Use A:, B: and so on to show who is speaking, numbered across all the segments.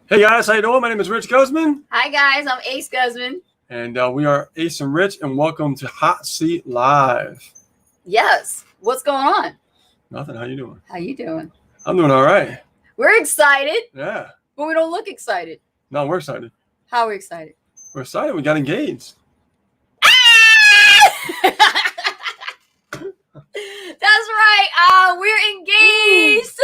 A: Hey guys, how you doing? My name is Rich Guzman.
B: Hi guys, I'm Ace Guzman.
A: And we are Ace and Rich, and welcome to Hot Seat Live.
B: Yes. What's going on?
A: Nothing. How you doing?
B: How you doing?
A: I'm doing all right.
B: We're excited.
A: Yeah.
B: But we don't look excited.
A: No, we're excited.
B: How are we excited?
A: We're excited. We got engaged.
B: That's right. We're engaged.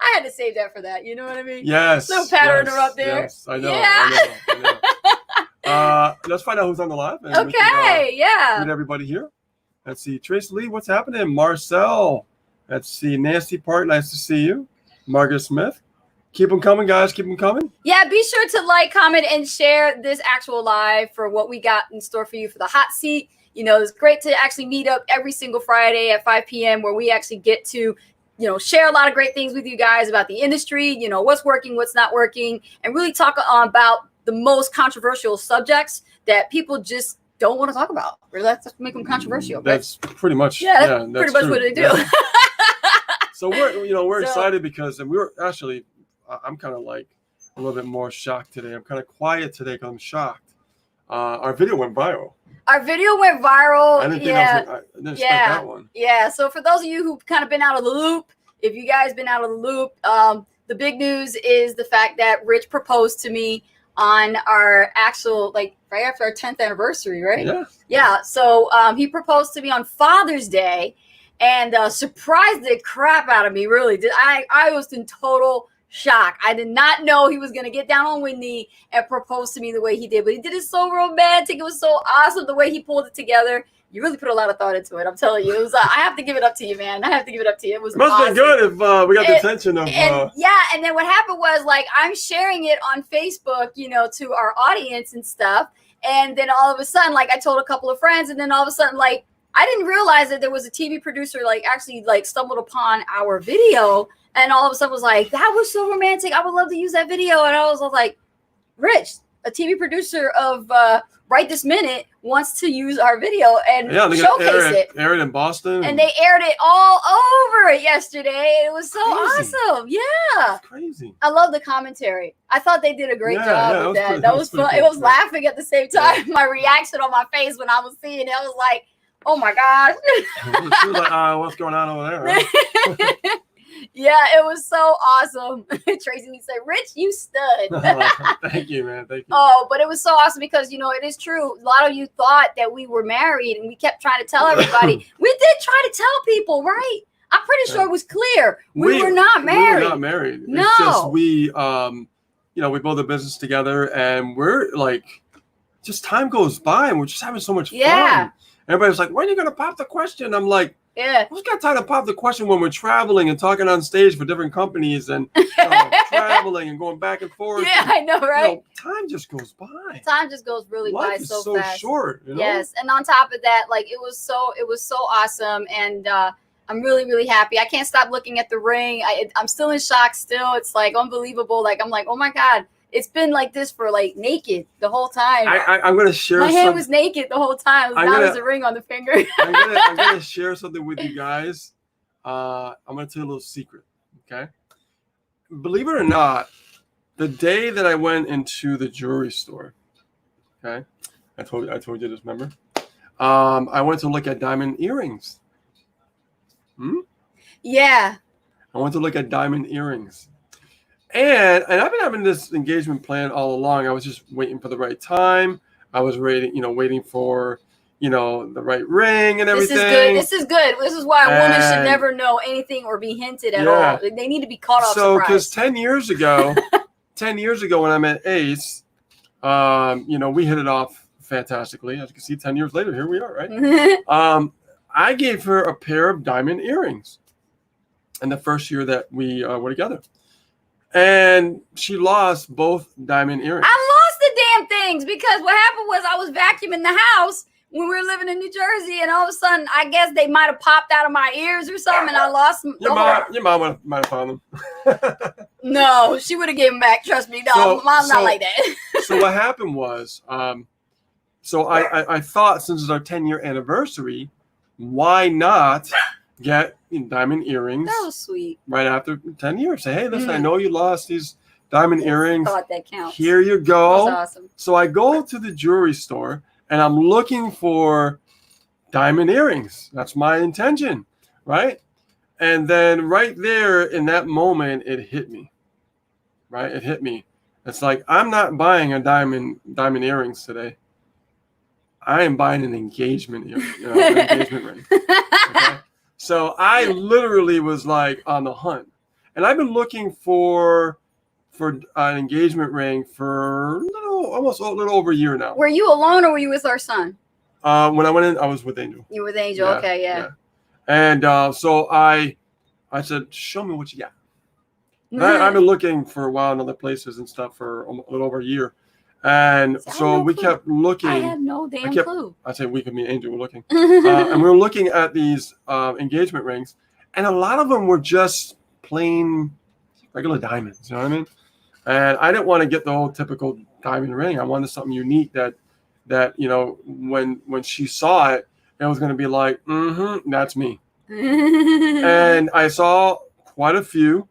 B: I had to save that for that. You know what I mean?
A: Yes.
B: No pattern interrupt there.
A: Yes, I know.
B: Yeah.
A: I know. Let's find out who's on the live. And we can,
B: yeah.
A: meet everybody here. Let's see. Trace Lee, what's happening? Marcel. Let's see. Nasty Part, nice to see you. Margaret Smith. Keep them coming, guys. Keep them coming.
B: Yeah, be sure to like, comment, and share this actual live for what we got in store for you for the hot seat. You know, it's great to actually meet up every single Friday at 5 p.m. where we actually get to, you know, share a lot of great things with you guys about the industry, you know, what's working, what's not working, and really talk about the most controversial subjects that people just don't want to talk about. Or let's make them controversial.
A: That's pretty much,
B: that's
A: that's
B: pretty much
A: true.
B: what they do.
A: Yeah. So we're excited because, and we were actually, I'm kind of like a little bit more shocked today. I'm kind of quiet today because I'm shocked. Our video went viral.
B: Our video went viral.
A: I didn't think I didn't expect that one.
B: Yeah. So for those of you who've kind of been out of the loop, if you guys been out of the loop, the big news is the fact that Rich proposed to me on our actual, like, right after our 10th anniversary, right?
A: Yeah.
B: Yeah. So he proposed to me on Father's Day and surprised the crap out of me, really. I was in total shock. I did not know he was going to get down on one knee and propose to me the way he did, but he did it so romantic. It was so awesome the way he pulled it together. You really put a lot of thought into it. I'm telling you, it was. I have to give it up to you, man. I have to give it up to you. It was.
A: It must
B: awesome.
A: have been good if we got the attention of.
B: Yeah, and then what happened was, like, I'm sharing it on Facebook, you know, to our audience and stuff, and then all of a sudden, like, I told a couple of friends, and then all of a sudden, like, I didn't realize that there was a TV producer, like, actually, like, stumbled upon our video. And all of a sudden was like, that was so romantic. I would love to use that video. And I was like, Rich, a TV producer of Right This Minute wants to use our video and showcase it.
A: Aired in Boston.
B: And they aired it all over it yesterday. It was so awesome. Yeah.
A: That's crazy.
B: I love the commentary. I thought they did a great job with that. That was fun.
A: Cool.
B: It was laughing at the same time. My reaction on my face when I was seeing it, I was like, oh my gosh.
A: She was like, what's going on over there? Right?
B: Yeah, it was so awesome. Tracy would say, Rich, you stud.
A: Thank you, man. Thank you.
B: Oh, but it was so awesome because, you know, it is true. A lot of you thought that we were married and we kept trying to tell everybody. We did try to tell people, right? I'm pretty sure it was clear. We were not married.
A: We were not married.
B: No.
A: It's just we build a business together and we're like, just time goes by and we're just having so much fun. Everybody's like, when are you going to pop the question? I'm like, who's got time to pop the question when we're traveling and talking on stage for different companies and traveling and going back and forth?
B: Yeah, I know, right?
A: You know, time just goes by.
B: Time just goes really
A: Life
B: by
A: is
B: so
A: so
B: fast.
A: short. You know?
B: Yes, and on top of that, like, it was so awesome, and I'm really, really happy. I can't stop looking at the ring. I'm still in shock. Still, it's like unbelievable. Like, I'm like, oh my God. It's been like this for, like, naked the whole time.
A: I'm going to share
B: My hand was naked the whole time. Now there's a ring on the finger.
A: I'm gonna share something with you guys. I'm going to tell you a little secret, okay? Believe it or not, the day that I went into the jewelry store, okay? I told you this, remember? I went to look at diamond earrings.
B: Yeah.
A: I went to look at diamond earrings. And I've been having this engagement plan all along. I was just waiting for the right time. I was waiting for, the right ring and everything.
B: This is good. This is why a woman should never know anything or be hinted at all. They need to be caught off surprise.
A: Because 10 years ago, when I met Ace, we hit it off fantastically. As you can see, 10 years later, here we are, right? I gave her a pair of diamond earrings in the first year that we were together. And she lost both diamond earrings.
B: I lost the damn things because what happened was I was vacuuming the house when we were living in New Jersey, and all of a sudden, I guess they might have popped out of my ears or something, and I lost them.
A: Your mom might have found them.
B: No, she would have given them back. Trust me. No, mom's not like that.
A: So what happened was, I thought since it's our 10-year anniversary, why not get diamond earrings
B: That was sweet.
A: right after 10 years. Say, hey, listen, I know you lost these diamond earrings.
B: Thought that counts.
A: Here you
B: That
A: go.
B: was awesome.
A: So I go to the jewelry store and I'm looking for diamond earrings. That's my intention, right? And then right there in that moment, it hit me, right? It hit me. It's like, I'm not buying a diamond earrings today. I am buying an engagement ring. Okay? So I literally was like on the hunt, and I've been looking for an engagement ring for almost a little over a year now.
B: Were you alone or were you with our son?
A: When I went in, I was with Angel.
B: You were with Angel.
A: Yeah,
B: Okay, yeah.
A: And so I said, show me what you got. And I've been looking for a while in other places and stuff for a little over a year. And so we kept looking.
B: I had no damn clue.
A: I say we, could me and Angel were looking. And we were looking at these engagement rings. And a lot of them were just plain regular diamonds. You know what I mean? And I didn't want to get the whole typical diamond ring. I wanted something unique that when she saw it, it was going to be like, that's me. And I saw quite a few.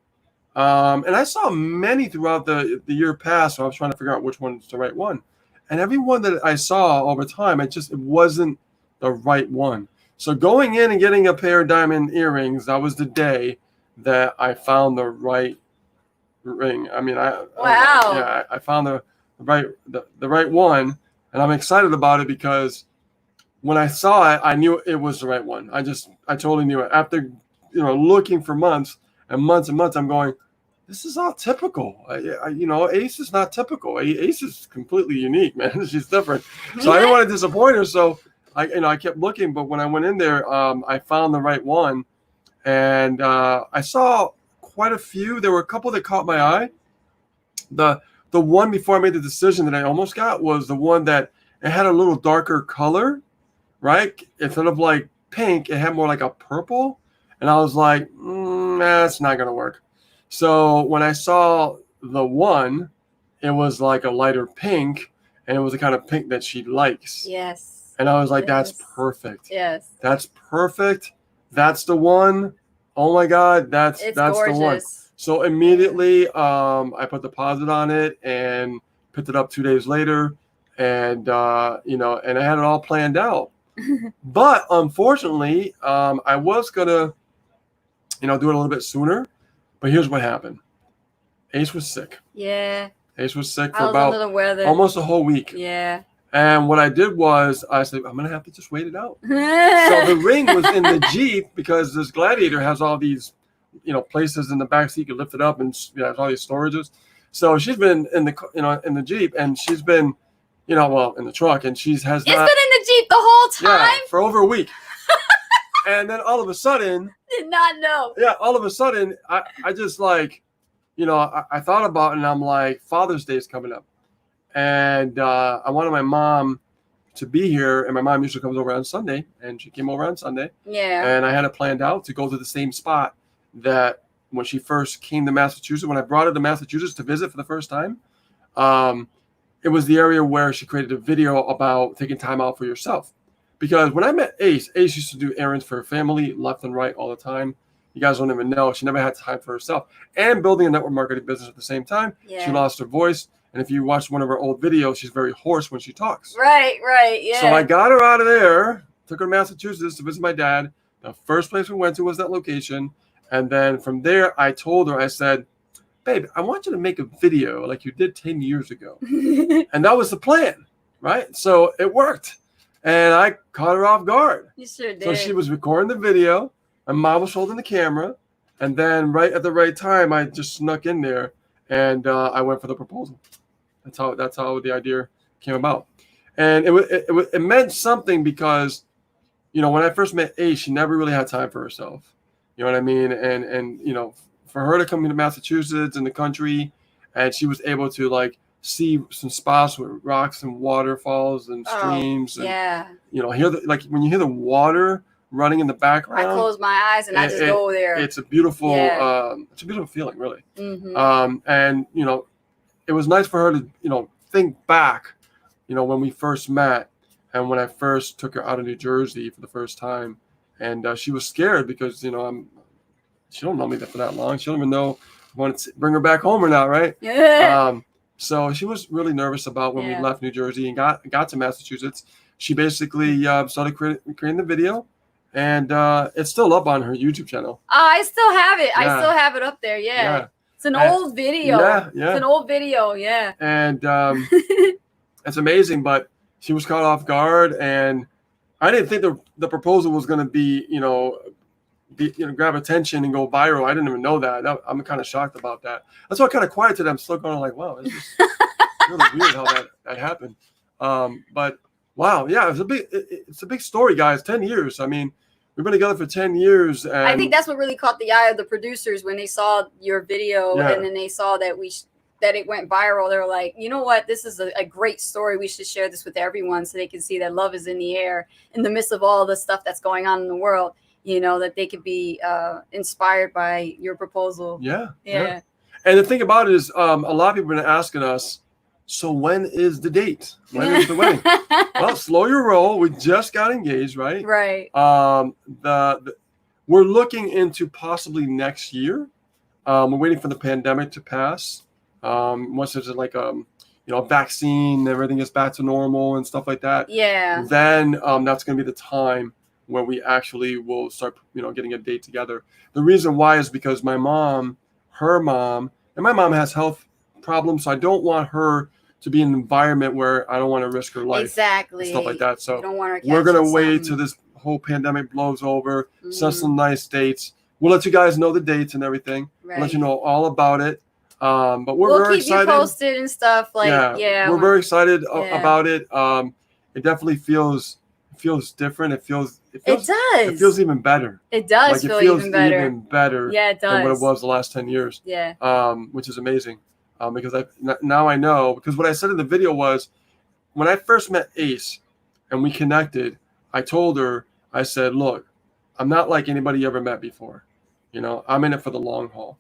A: And I saw many throughout the year past, so I was trying to figure out which one's the right one. And every one that I saw over time, it wasn't the right one. So going in and getting a pair of diamond earrings, that was the day that I found the right ring. I mean, I found the right one, and I'm excited about it because when I saw it, I knew it was the right one. I totally knew it. After looking for months and months and months, I'm going, this is all typical. Ace is not typical. Ace is completely unique, man. She's different. So I didn't want to disappoint her. So I kept looking, but when I went in there, I found the right one, and I saw quite a few. There were a couple that caught my eye. The one before I made the decision that I almost got was the one that it had a little darker color, right? Instead of like pink, it had more like a purple. And I was like, that's not going to work. So when I saw the one, it was like a lighter pink, and it was the kind of pink that she likes.
B: Yes.
A: And I was like, that's perfect.
B: Yes.
A: That's perfect. That's the one. Oh my God, that's
B: gorgeous.
A: the one. So immediately, I put deposit on it and picked it up 2 days later, and and I had it all planned out. But unfortunately, I was gonna, do it a little bit sooner. But here's what happened: Ace was sick.
B: Yeah.
A: Ace was sick
B: I
A: for
B: was
A: about
B: under the weather.
A: almost a whole week.
B: Yeah.
A: And what I did was I said, I'm gonna have to just wait it out. So the ring was in the Jeep because this Gladiator has all these, places in the back seat you can lift it up and has all these storages. So she's been in the Jeep, and she's been, in the truck, and it's been in
B: the Jeep the whole time.
A: Yeah, for over a week. And then all of a sudden,
B: did not know.
A: Yeah, all of a sudden, I just like, I thought about it, and I'm like, Father's Day is coming up. And I wanted my mom to be here, and my mom usually comes over on Sunday, and she came over on Sunday.
B: Yeah.
A: And I had it planned out to go to the same spot that when she first came to Massachusetts, when I brought her to Massachusetts to visit for the first time, it was the area where she created a video about taking time out for yourself. Because when I met Ace used to do errands for her family left and right all the time. You guys don't even know. She never had time for herself. And building a network marketing business at the same time. Yeah. She lost her voice. And if you watch one of her old videos, she's very hoarse when she talks.
B: Right, yeah.
A: So I got her out of there, took her to Massachusetts to visit my dad. The first place we went to was that location. And then from there, I told her, I said, babe, I want you to make a video like you did 10 years ago. And that was the plan, right? So it worked. And I caught her off guard.
B: You sure did.
A: So she was recording the video. My mom was holding the camera. And then right at the right time, I just snuck in there and I went for the proposal. That's how the idea came about. And it meant something because, when I first met Ace, she never really had time for herself. You know what I mean? And for her to come into Massachusetts in the country, and she was able to like see some spots with rocks and waterfalls and streams. And, hear when you hear the water running in the background.
B: I close my eyes and I just go there.
A: It's a beautiful, it's a beautiful feeling, really.
B: Mm-hmm.
A: And it was nice for her to think back, when we first met, and when I first took her out of New Jersey for the first time, and she was scared because she don't know me for that long. She don't even know if I want to bring her back home or not, right?
B: Yeah.
A: So she was really nervous about when we
B: Yeah.
A: left New Jersey and got to Massachusetts. She basically started creating the video, and it's still up on her YouTube channel.
B: I still have it. I
A: Yeah.
B: still have it up there. Yeah.
A: Yeah.
B: It's an old video.
A: Yeah,
B: It's
A: yeah.
B: an old video. Yeah.
A: And it's amazing, but she was caught off guard, and I didn't think the proposal was going to be, grab attention and go viral. I didn't even know that. I'm kind of shocked about that. That's why I kind of quieted. I'm still going like, wow, it's just really weird how that happened. But wow, yeah, it's a big story, guys. 10 years. I mean, we've been together for 10 years. And
B: I think that's what really caught the eye of the producers when they saw your video,
A: Yeah.
B: and then they saw that that it went viral. They were like, you know what? This is a great story. We should share this with everyone so they can see that love is in the air in the midst of all the stuff that's going on in the world. That they could be inspired by your proposal.
A: Yeah.
B: Yeah.
A: And the thing about it is, a lot of people have been asking us, so when is the date? When is the wedding? Well, slow your roll. We just got engaged, right?
B: Right.
A: We're looking into possibly next year. We're waiting for the pandemic to pass. Once there's like a vaccine, everything gets back to normal and stuff like that.
B: Yeah.
A: Then that's going to be the time where we actually will start, getting a date together. The reason why is because my mom, her mom, and my mom has health problems, so I don't want her to be in an environment where I don't want to risk her life.
B: Exactly.
A: And stuff like that. So
B: You don't want her
A: we're going to
B: catching
A: wait
B: something.
A: till this whole pandemic blows over, set
B: Mhm.
A: some nice dates. We'll let you guys know the dates and everything. We'll let you know all about it. But we're
B: We'll
A: very
B: keep
A: excited.
B: you posted and stuff. Like, yeah.
A: We're very excited
B: Yeah.
A: about it. It definitely feels different. It feels
B: It does.
A: even better.
B: It does
A: Like,
B: feel
A: it feels
B: even better.
A: even better
B: Yeah, it does.
A: than what it was the last 10 years.
B: Yeah.
A: Which is amazing. Because now I know, because what I said in the video was when I first met Ace and we connected, I told her, I said, look, I'm not like anybody you ever met before. I'm in it for the long haul.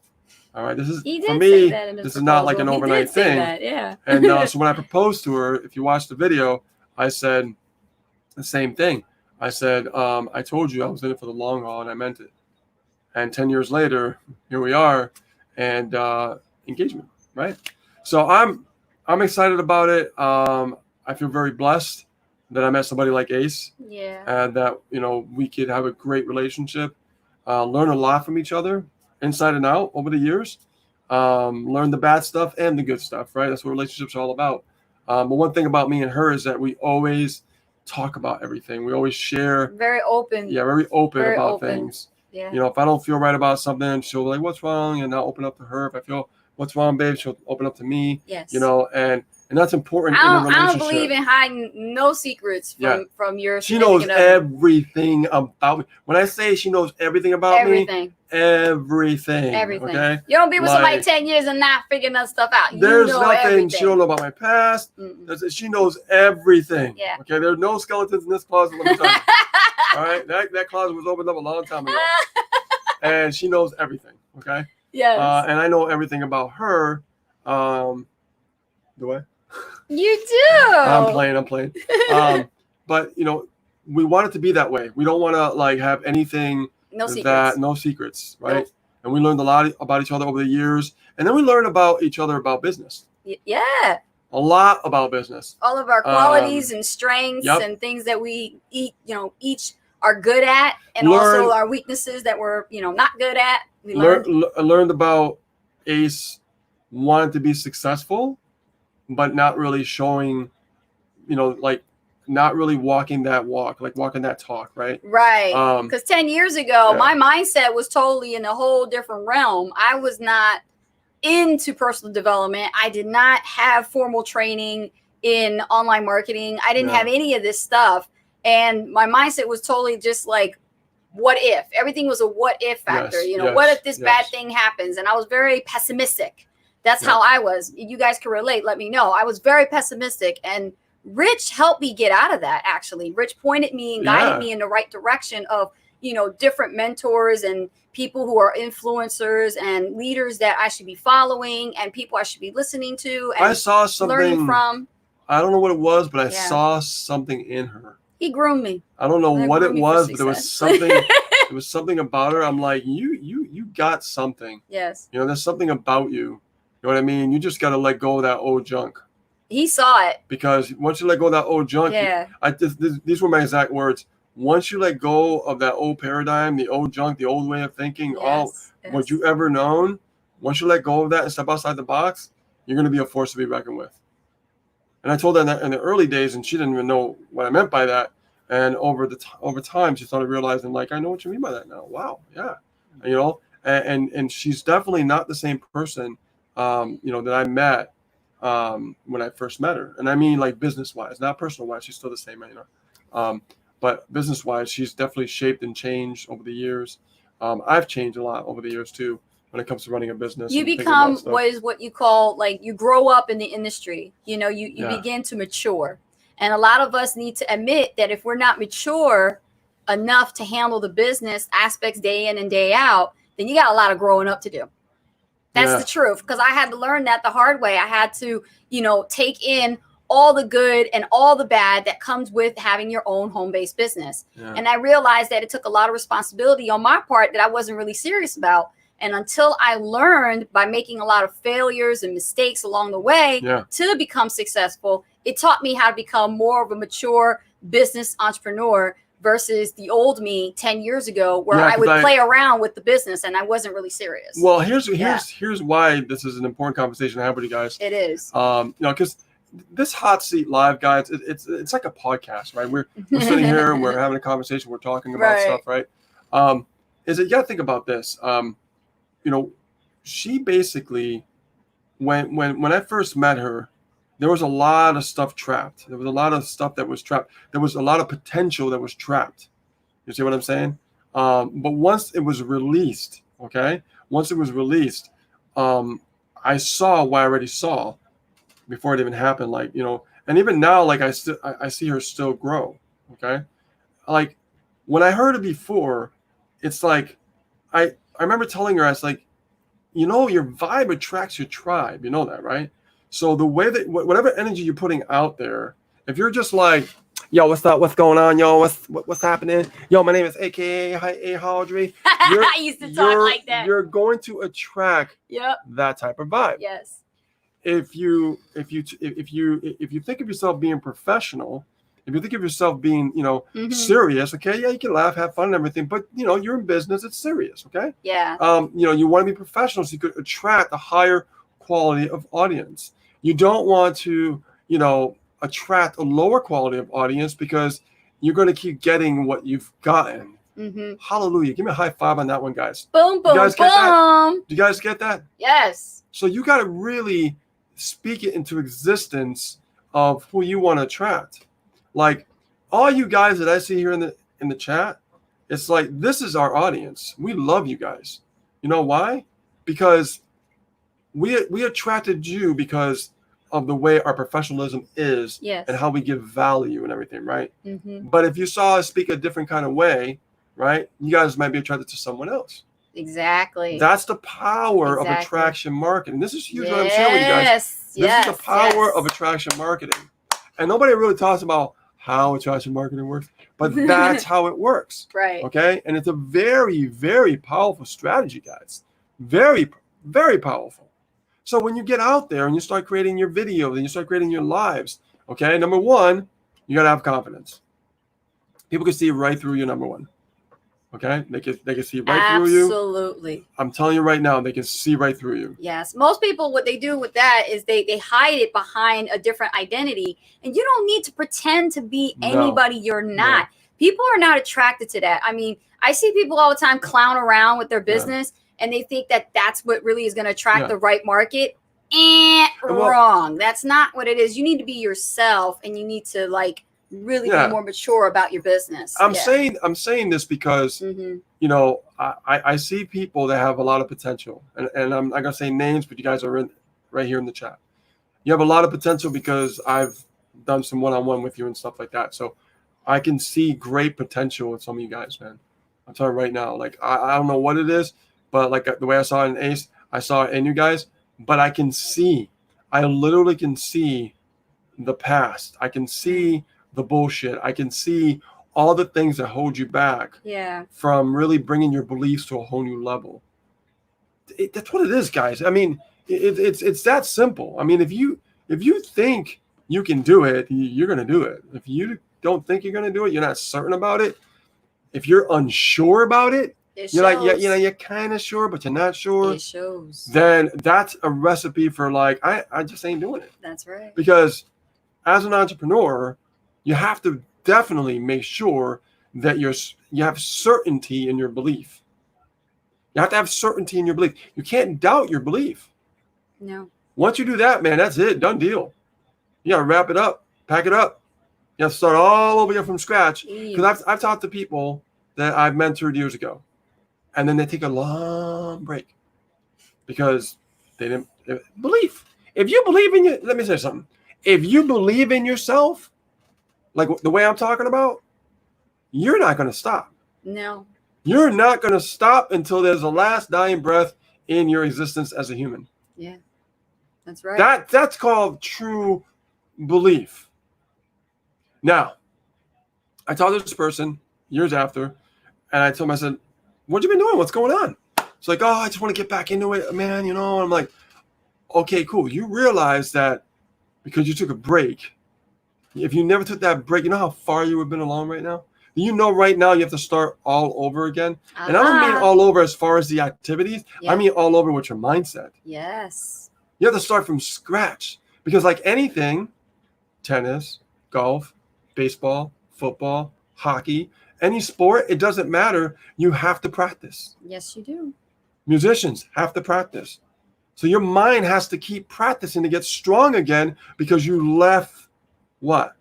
A: All right. This is
B: He
A: for
B: did
A: me,
B: say that in his
A: this is not like an
B: proposal. He
A: overnight
B: did say
A: thing.
B: that, yeah.
A: And so when I proposed to her, if you watch the video, I said the same thing. I said, I told you I was in it for the long haul, and I meant it. And 10 years later, here we are, and engagement, right? So I'm excited about it. I feel very blessed that I met somebody like Ace,
B: Yeah.
A: and that we could have a great relationship, learn a lot from each other, inside and out over the years. Learn the bad stuff and the good stuff, right? That's what relationships are all about. But one thing about me and her is that we always talk about everything. We always share.
B: Very open.
A: Yeah, very open
B: Very
A: about
B: open.
A: things.
B: Yeah.
A: If I don't feel right about something, she'll be like, "What's wrong?" And I'll open up to her. If I feel, "What's wrong, babe?" She'll open up to me.
B: Yes.
A: And that's important in a
B: I
A: relationship.
B: don't believe in hiding no secrets from your.
A: She knows
B: significant other.
A: everything about me. When I say she knows everything about
B: Everything.
A: me, everything.
B: Everything.
A: Okay.
B: You don't be with somebody
A: Like,
B: 10 years and not figuring that stuff out.
A: There's
B: you know
A: nothing
B: everything.
A: she don't know about my past.
B: Mm-mm.
A: She knows everything.
B: Yeah.
A: Okay. There are no skeletons in this closet. Let me tell you. All right. That closet was opened up a long time ago, and she knows everything. Okay.
B: Yes.
A: And I know everything about her. Do I?
B: You do.
A: I'm playing. But we want it to be that way. We don't want to have anything
B: No secrets.
A: no secrets, right?
B: Nope.
A: And we learned a lot about each other over the years, and then we learned about each other about business.
B: Yeah.
A: A lot about business.
B: All of our qualities and strengths
A: Yep.
B: and things that we each are good at, and
A: Learn-
B: also our weaknesses that we're not good at. We
A: Learned about Ace wanted to be successful, but not really showing, not really walking that walk, like walking that talk, right?
B: Right.
A: Um,
B: Because 10 years ago,
A: yeah.
B: my mindset was totally in a whole different realm. I was not into personal development. I did not have formal training in online marketing. I didn't
A: Yeah.
B: have any of this stuff. And my mindset was totally just like, what if? Everything was a what if factor.
A: Yes,
B: what
A: yes,
B: if this bad
A: yes.
B: thing happens? And I was very pessimistic. That's
A: Yeah.
B: how I was. You guys can relate. Let me know. I was very pessimistic. And Rich helped me get out of that, actually. Rich pointed me and guided
A: Yeah.
B: me in the right direction of, different mentors and people who are influencers and leaders that I should be following and people I should be listening to
A: I
B: and
A: saw
B: learning
A: something.
B: from.
A: I don't know what it was, but I
B: Yeah.
A: saw something in her.
B: He groomed me.
A: I don't know
B: That
A: what it
B: groomed me for
A: was, but there was
B: success.
A: something. There was something about her. I'm like, you got something.
B: Yes.
A: You know, there's something about you. You know what I mean? You just got to let go of that old junk.
B: He saw it.
A: Because once you let go of that old junk,
B: Yeah.
A: These were my exact words. Once you let go of that old paradigm, the old junk, the old way of thinking, all what you ever known, once you let go of that and step outside the box, you're going to be a force to be reckoned with. And I told her that in the early days, and she didn't even know what I meant by that. And over time, she started realizing, like, I know what you mean by that now. Wow, yeah, you know. And she's definitely not the same person, you know, that I met when I first met her. And I mean, like, business wise, not personal wise. She's still the same, you know. But business wise, she's definitely shaped and changed over the years. I've changed a lot over the years too when it comes to running a business.
B: You become what you call, like, you grow up in the industry. You know, you begin to mature. And a lot of us need to admit that if we're not mature enough to handle the business aspects day in and day out, then you got a lot of growing up to do. That's the truth, because I had to learn that the hard way. I had to, you know, take in all the good and all the bad that comes with having your own home-based business. Yeah. And I realized that it took a lot of responsibility on my part that I wasn't really serious about. And until I learned by making a lot of failures and mistakes along the way to become successful, it taught me how to become more of a mature business entrepreneur versus the old me 10 years ago, where I would play around with the business and I wasn't really serious.
A: Well, here's why this is an important conversation to have with you guys.
B: It is.
A: You know, because this Hot Seat Live, guys, it's like a podcast, right? We're sitting here and we're having a conversation, we're talking about stuff, right? Is it, you got to think about this. You know, she basically, when I first met her, there was a lot of stuff trapped. There was a lot of stuff that was trapped. There was a lot of potential that was trapped. You see what I'm saying? But once it was released, I saw what I already saw before it even happened. Like, you know, and even now, like, I see her still grow. Okay. Like, when I heard it before, it's like, I remember telling her, I was like, you know, your vibe attracts your tribe. You know that, right? So the way that whatever energy you're putting out there, if you're just like, yo, what's up? What's going on, yo? What's happening? Yo, my name is AKA Audrey.
B: I used to talk like that.
A: You're going to attract that type of vibe.
B: Yes.
A: If you think of yourself being professional, if you think of yourself being, you know, serious, okay, yeah, you can laugh, have fun and everything, but, you know, you're in business, it's serious, okay?
B: Yeah.
A: You know, you want to be professional so you could attract a higher quality of audience. You don't want to, you know, attract a lower quality of audience because you're going to keep getting what you've gotten. Hallelujah. Give me a high five on that one, guys.
B: Boom, boom, boom.
A: Do you guys get that?
B: Yes.
A: So you got to really speak it into existence of who you want to attract. Like, all you guys that I see here in the chat, it's like, this is our audience. We love you guys. You know why? Because we attracted you because of the way our professionalism is and how we give value and everything, right? But if you saw us speak a different kind of way, right, you guys might be attracted to someone else.
B: Exactly.
A: That's the power of attraction marketing. This is huge what I'm sharing with you guys. This is the power of attraction marketing. And nobody really talks about how attraction marketing works, but that's how it works.
B: Right.
A: Okay. And it's a very, very powerful strategy, guys. Very, very powerful. So when you get out there and you start creating your videos and you start creating your lives, okay, number one, you got to have confidence. People can see right through you, number one. Okay, they can see right through you.
B: Absolutely.
A: I'm telling you right now, they can see right through you.
B: Yes. Most people, what they do with that is they hide it behind a different identity. And you don't need to pretend to be anybody you're not. People are not attracted to that. I mean, I see people all the time clown around with their business and they think that that's what really is going to attract the right market. Wrong. That's not what it is. You need to be yourself and you need to, like, really be more mature about your business.
A: I'm saying this because you know, I see people that have a lot of potential, and I'm not gonna say names, but you guys are right here in the chat. You have a lot of potential because I've done some one-on-one with you and stuff like that. So I can see great potential in some of you guys, man. I'm telling you right now, like I don't know what it is, but like the way I saw it in Ace, I saw it in you guys, but I literally can see the past. I can see the bullshit. I can see all the things that hold you back
B: Yeah.
A: from really bringing your beliefs to a whole new level. That's what it is, guys. I mean, it's that simple. I mean, if you think you can do it, you're going to do it. If you don't think you're going to do it, you're not certain about it. If you're unsure about it, you're like, yeah, you're kind of sure, but you're not sure.
B: It shows.
A: Then that's a recipe for like, I just ain't doing it.
B: That's right.
A: Because as an entrepreneur, you have to definitely make sure that you have certainty in your belief. You have to have certainty in your belief. You can't doubt your belief.
B: No.
A: Once you do that, man, that's it. Done deal. You got to wrap it up, pack it up. You have to start all over again from scratch. Because I've talked to people that I've mentored years ago, and then they take a long break because they didn't believe. If you believe in you, let me say something. If you believe in yourself, like the way I'm talking about, you're not going to stop.
B: No.
A: You're not going to stop until there's a last dying breath in your existence as a human.
B: Yeah, that's right.
A: That's called true belief. Now, I talked to this person years after, and I told him, I said, what you been doing? What's going on? It's like, oh, I just want to get back into it, man, you know. And I'm like, okay, cool. You realize that because you took a break, if you never took that break, you know how far you would have been along right now? You know, right now you have to start all over again. And I don't mean all over as far as the activities. Yeah. I mean all over with your mindset.
B: Yes.
A: You have to start from scratch because like anything, tennis, golf, baseball, football, hockey, any sport, it doesn't matter. You have to practice.
B: Yes, you do.
A: Musicians have to practice. So your mind has to keep practicing to get strong again because you left what?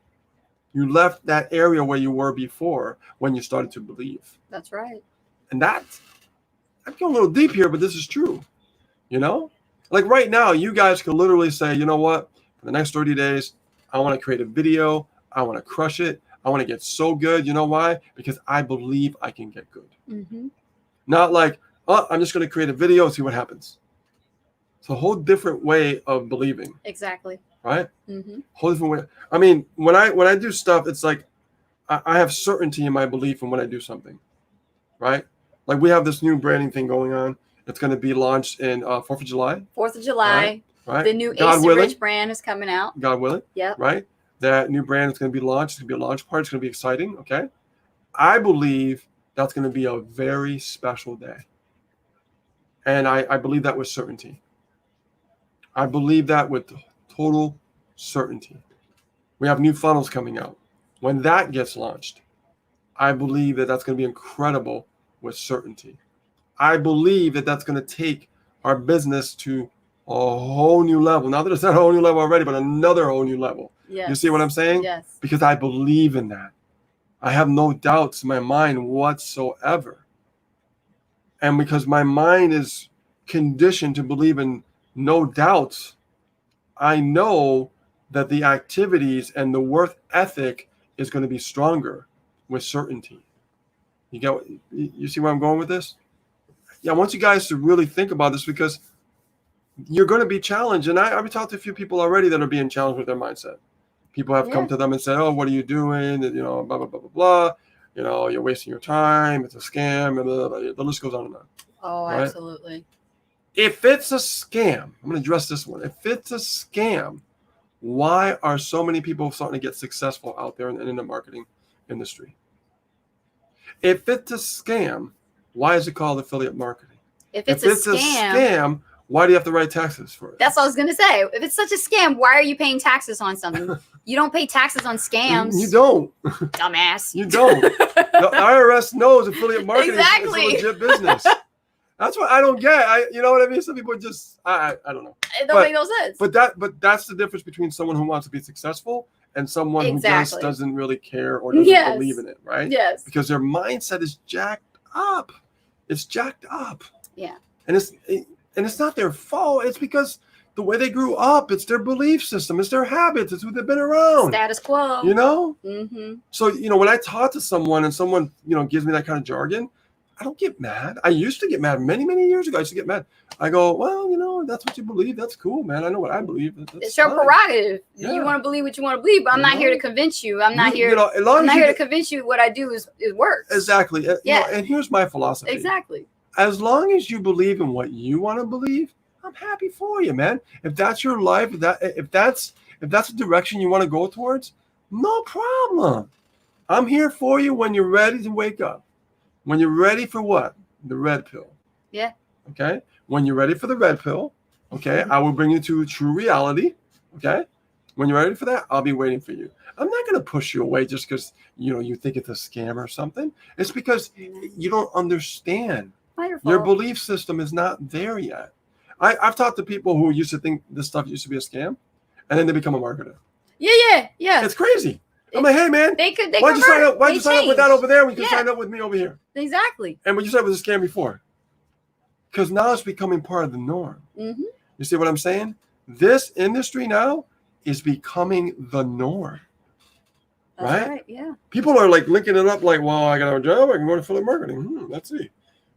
A: You left that area where you were before when you started to believe.
B: That's right.
A: And I'm going a little deep here, but this is true. You know? Like right now, you guys can literally say, you know what? For the next 30 days, I want to create a video. I want to crush it. I want to get so good. You know why? Because I believe I can get good.
B: Mm-hmm.
A: Not like, oh, I'm just going to create a video and see what happens. It's a whole different way of believing.
B: Exactly.
A: Right?
B: Mm-hmm.
A: Whole different way. I mean, when I do stuff, it's like I have certainty in my belief in when I do something, right? Like we have this new branding thing going on. It's going to be launched in 4th of July.
B: 4th of July.
A: Right?
B: The new Ace to Rich brand is coming out.
A: God willing.
B: Yep.
A: Right? That new brand is going to be launched. It's going to be a launch party. It's going to be exciting. Okay. I believe that's going to be a very special day. And I believe that with certainty. I believe that with total certainty. We have new funnels coming out. When that gets launched, I believe that that's going to be incredible with certainty. I believe that that's going to take our business to a whole new level. Not that it's not a whole new level already, but another whole new level.
B: Yes.
A: You see what I'm saying?
B: Yes.
A: Because I believe in that. I have no doubts in my mind whatsoever. And because my mind is conditioned to believe in no doubts, I know that the activities and the work ethic is going to be stronger with certainty. You see where I'm going with this? Yeah, I want you guys to really think about this because you're going to be challenged. And I've talked to a few people already that are being challenged with their mindset. People have come to them and said, oh, what are you doing? And, you know, blah, blah, blah, blah, blah. You know, you're wasting your time. It's a scam. And blah, blah, blah. The list goes on and on.
B: Oh, right? Absolutely.
A: If it's a scam, I'm going to address this one. If it's a scam, why are so many people starting to get successful out there in the marketing industry? If it's a scam, why is it called affiliate marketing?
B: If it's a scam,
A: why do you have to write taxes for it?
B: That's what I was going to say. If it's such a scam, why are you paying taxes on something? You don't pay taxes on scams.
A: You don't.
B: Dumbass.
A: You don't. The IRS knows affiliate marketing is a legit business. That's what I don't get. You know what I mean? Some people just, I don't know.
B: It don't make no sense.
A: But that's the difference between someone who wants to be successful and someone who just doesn't really care or doesn't believe in it, right?
B: Yes.
A: Because their mindset is jacked up. It's jacked up.
B: Yeah.
A: And it's not their fault. It's because the way they grew up, it's their belief system, it's their habits, it's who they've been around.
B: Status quo.
A: You know?
B: Mm-hmm.
A: So, you know, when I talk to someone and someone, you know, gives me that kind of jargon, I don't get mad. I used to get mad many, many years ago. I used to get mad. I go, well, that's what you believe. That's cool, man. I know what I believe.
B: It's your prerogative.
A: Yeah.
B: You want to believe what you want to believe, but I'm not here to convince you. I'm not here.
A: I'm
B: not here to convince you. What I do is works.
A: Exactly. Yeah. And here's my philosophy.
B: Exactly.
A: As long as you believe in what you want to believe, I'm happy for you, man. If that's your life, if that's the direction you want to go towards, no problem. I'm here for you when you're ready to wake up. When you're ready for what? The red pill.
B: Yeah.
A: Okay. When you're ready for the red pill, okay, I will bring you to true reality. Okay. When you're ready for that, I'll be waiting for you. I'm not going to push you away just because you think it's a scam or something. It's because you don't understand. Your belief system is not there yet. I've talked to people who used to think this stuff used to be a scam, and then they become a marketer.
B: Yeah.
A: It's crazy. I'm like, hey man, why'd you sign up? Why'd you sign up with that over there when you can sign up with me over here?
B: Exactly.
A: And when you said it was a scam before, because now it's becoming part of the norm.
B: Mm-hmm.
A: You see what I'm saying? This industry now is becoming the norm. Right?
B: Yeah.
A: People are like linking it up like, well, I got a job, I can go to affiliate marketing. Let's see.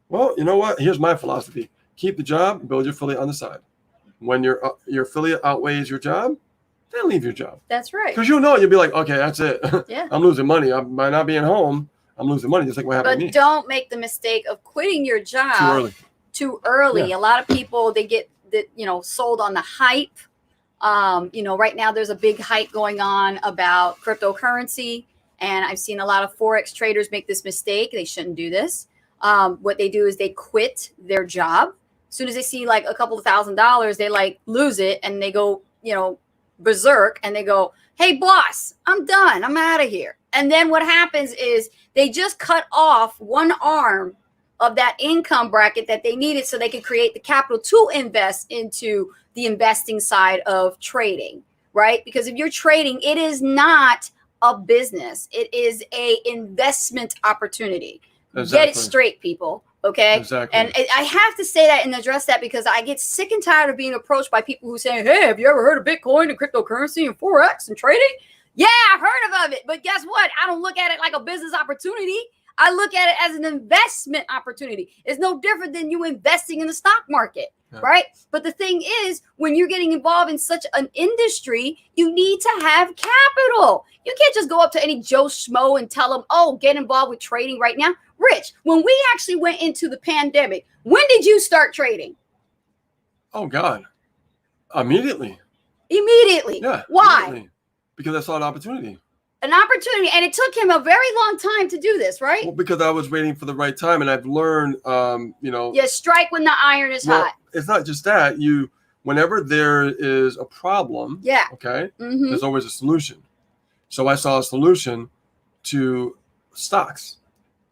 A: Well, you know what? Here's my philosophy. Keep the job, build your affiliate on the side. When your affiliate outweighs your job, then leave your job.
B: That's right.
A: Because you'll be like, okay, that's it.
B: Yeah.
A: I'm losing money. By not being home, I'm losing money, just like what happened to me.
B: But don't make the mistake of quitting your job too early.
A: Yeah.
B: A lot of people, they get sold on the hype. Right now there's a big hype going on about cryptocurrency, and I've seen a lot of Forex traders make this mistake. They shouldn't do this. What they do is they quit their job. As soon as they see like a couple of $1,000s, they like lose it and they go, berserk, and they go, hey boss, I'm done. I'm out of here. And then what happens is they just cut off one arm of that income bracket that they needed so they could create the capital to invest into the investing side of trading, right? Because if you're trading, it is not a business. It is a investment opportunity. Exactly. Get it straight, people. Okay.
A: Exactly.
B: And I have to say that and address that because I get sick and tired of being approached by people who say, hey, have you ever heard of Bitcoin and cryptocurrency and Forex and trading? Yeah, I've heard of it. But guess what? I don't look at it like a business opportunity. I look at it as an investment opportunity. It's no different than you investing in the stock market, right? But the thing is, when you're getting involved in such an industry, you need to have capital. You can't just go up to any Joe Schmo and tell them, oh, get involved with trading right now. Rich, when we actually went into the pandemic, when did you start trading?
A: Oh, God. Immediately.
B: Yeah. Why?
A: Immediately. Because I saw an opportunity.
B: An opportunity, and it took him a very long time to do this, right?
A: Well, because I was waiting for the right time, and I've learned,
B: You strike when the iron is hot.
A: It's not just that. Whenever there is a problem, okay, there's always a solution. So I saw a solution to stocks.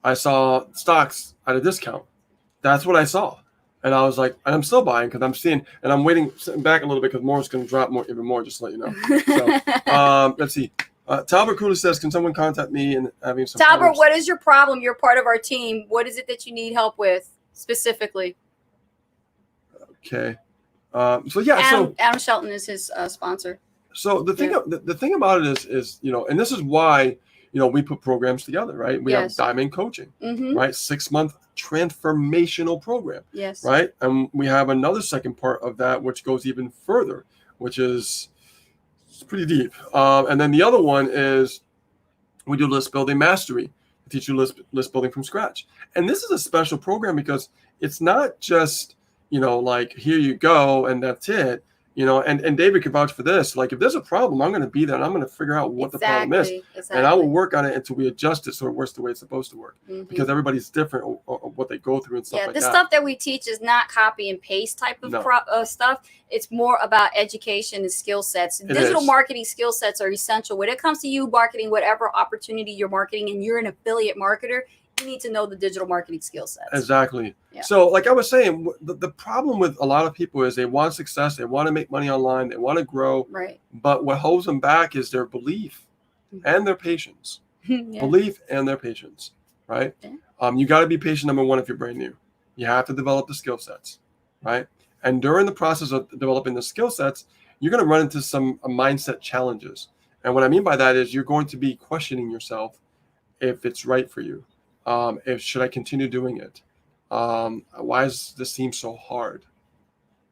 A: I saw stocks at a discount. That's what I saw. And I was like, and I'm still buying because I'm seeing, and I'm sitting back a little bit because more is going to drop even more, just to let you know. So, let's see. Talbot Kula says, can someone contact me and having some
B: Talbot,
A: problems?
B: what is your problem? You're part of our team. What is it that you need help with specifically?
A: Okay.
B: Adam Shelton is his sponsor.
A: So the thing about it is, and this is why, we put programs together, right? We have Diamond Coaching, right? 6-month transformational program, right? And we have another second part of that, which goes even further, which is pretty deep. And then the other one is we do list building mastery. I teach you list building from scratch. And this is a special program because it's not just, like here you go and that's it. And David can vouch for this. Like if there's a problem, I'm going to be there and I'm going to figure out what the problem is. And I will work on it until we adjust it so it works the way it's supposed to work. Because everybody's different of what they go through and stuff like that.
B: The stuff that we teach is not copy and paste type of stuff. It's more about education and skill sets. Digital marketing skill sets are essential. When it comes to you marketing, whatever opportunity you're marketing and you're an affiliate marketer, you need to know the digital marketing skill sets.
A: Exactly. Yeah. So like I was saying, the problem with a lot of people is they want success. They want to make money online. They want to grow.
B: Right.
A: But what holds them back is their belief and their patience. Belief and their patience. Right. Yeah. You got to be patient, number one, if you're brand new. You have to develop the skill sets. Right. And during the process of developing the skill sets, you're going to run into some mindset challenges. And what I mean by that is you're going to be questioning yourself if it's right for you. If should I continue doing it? Why does this seem so hard?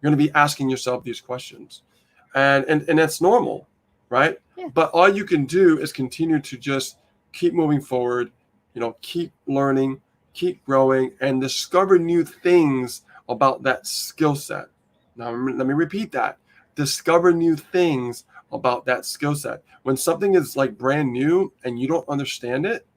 A: You're going to be asking yourself these questions, and that's normal, right?
B: Yeah.
A: But all you can do is continue to just keep moving forward, keep learning, keep growing, and discover new things about that skill set. Now, let me repeat that. Discover new things about that skill set. When something is like brand new and you don't understand it,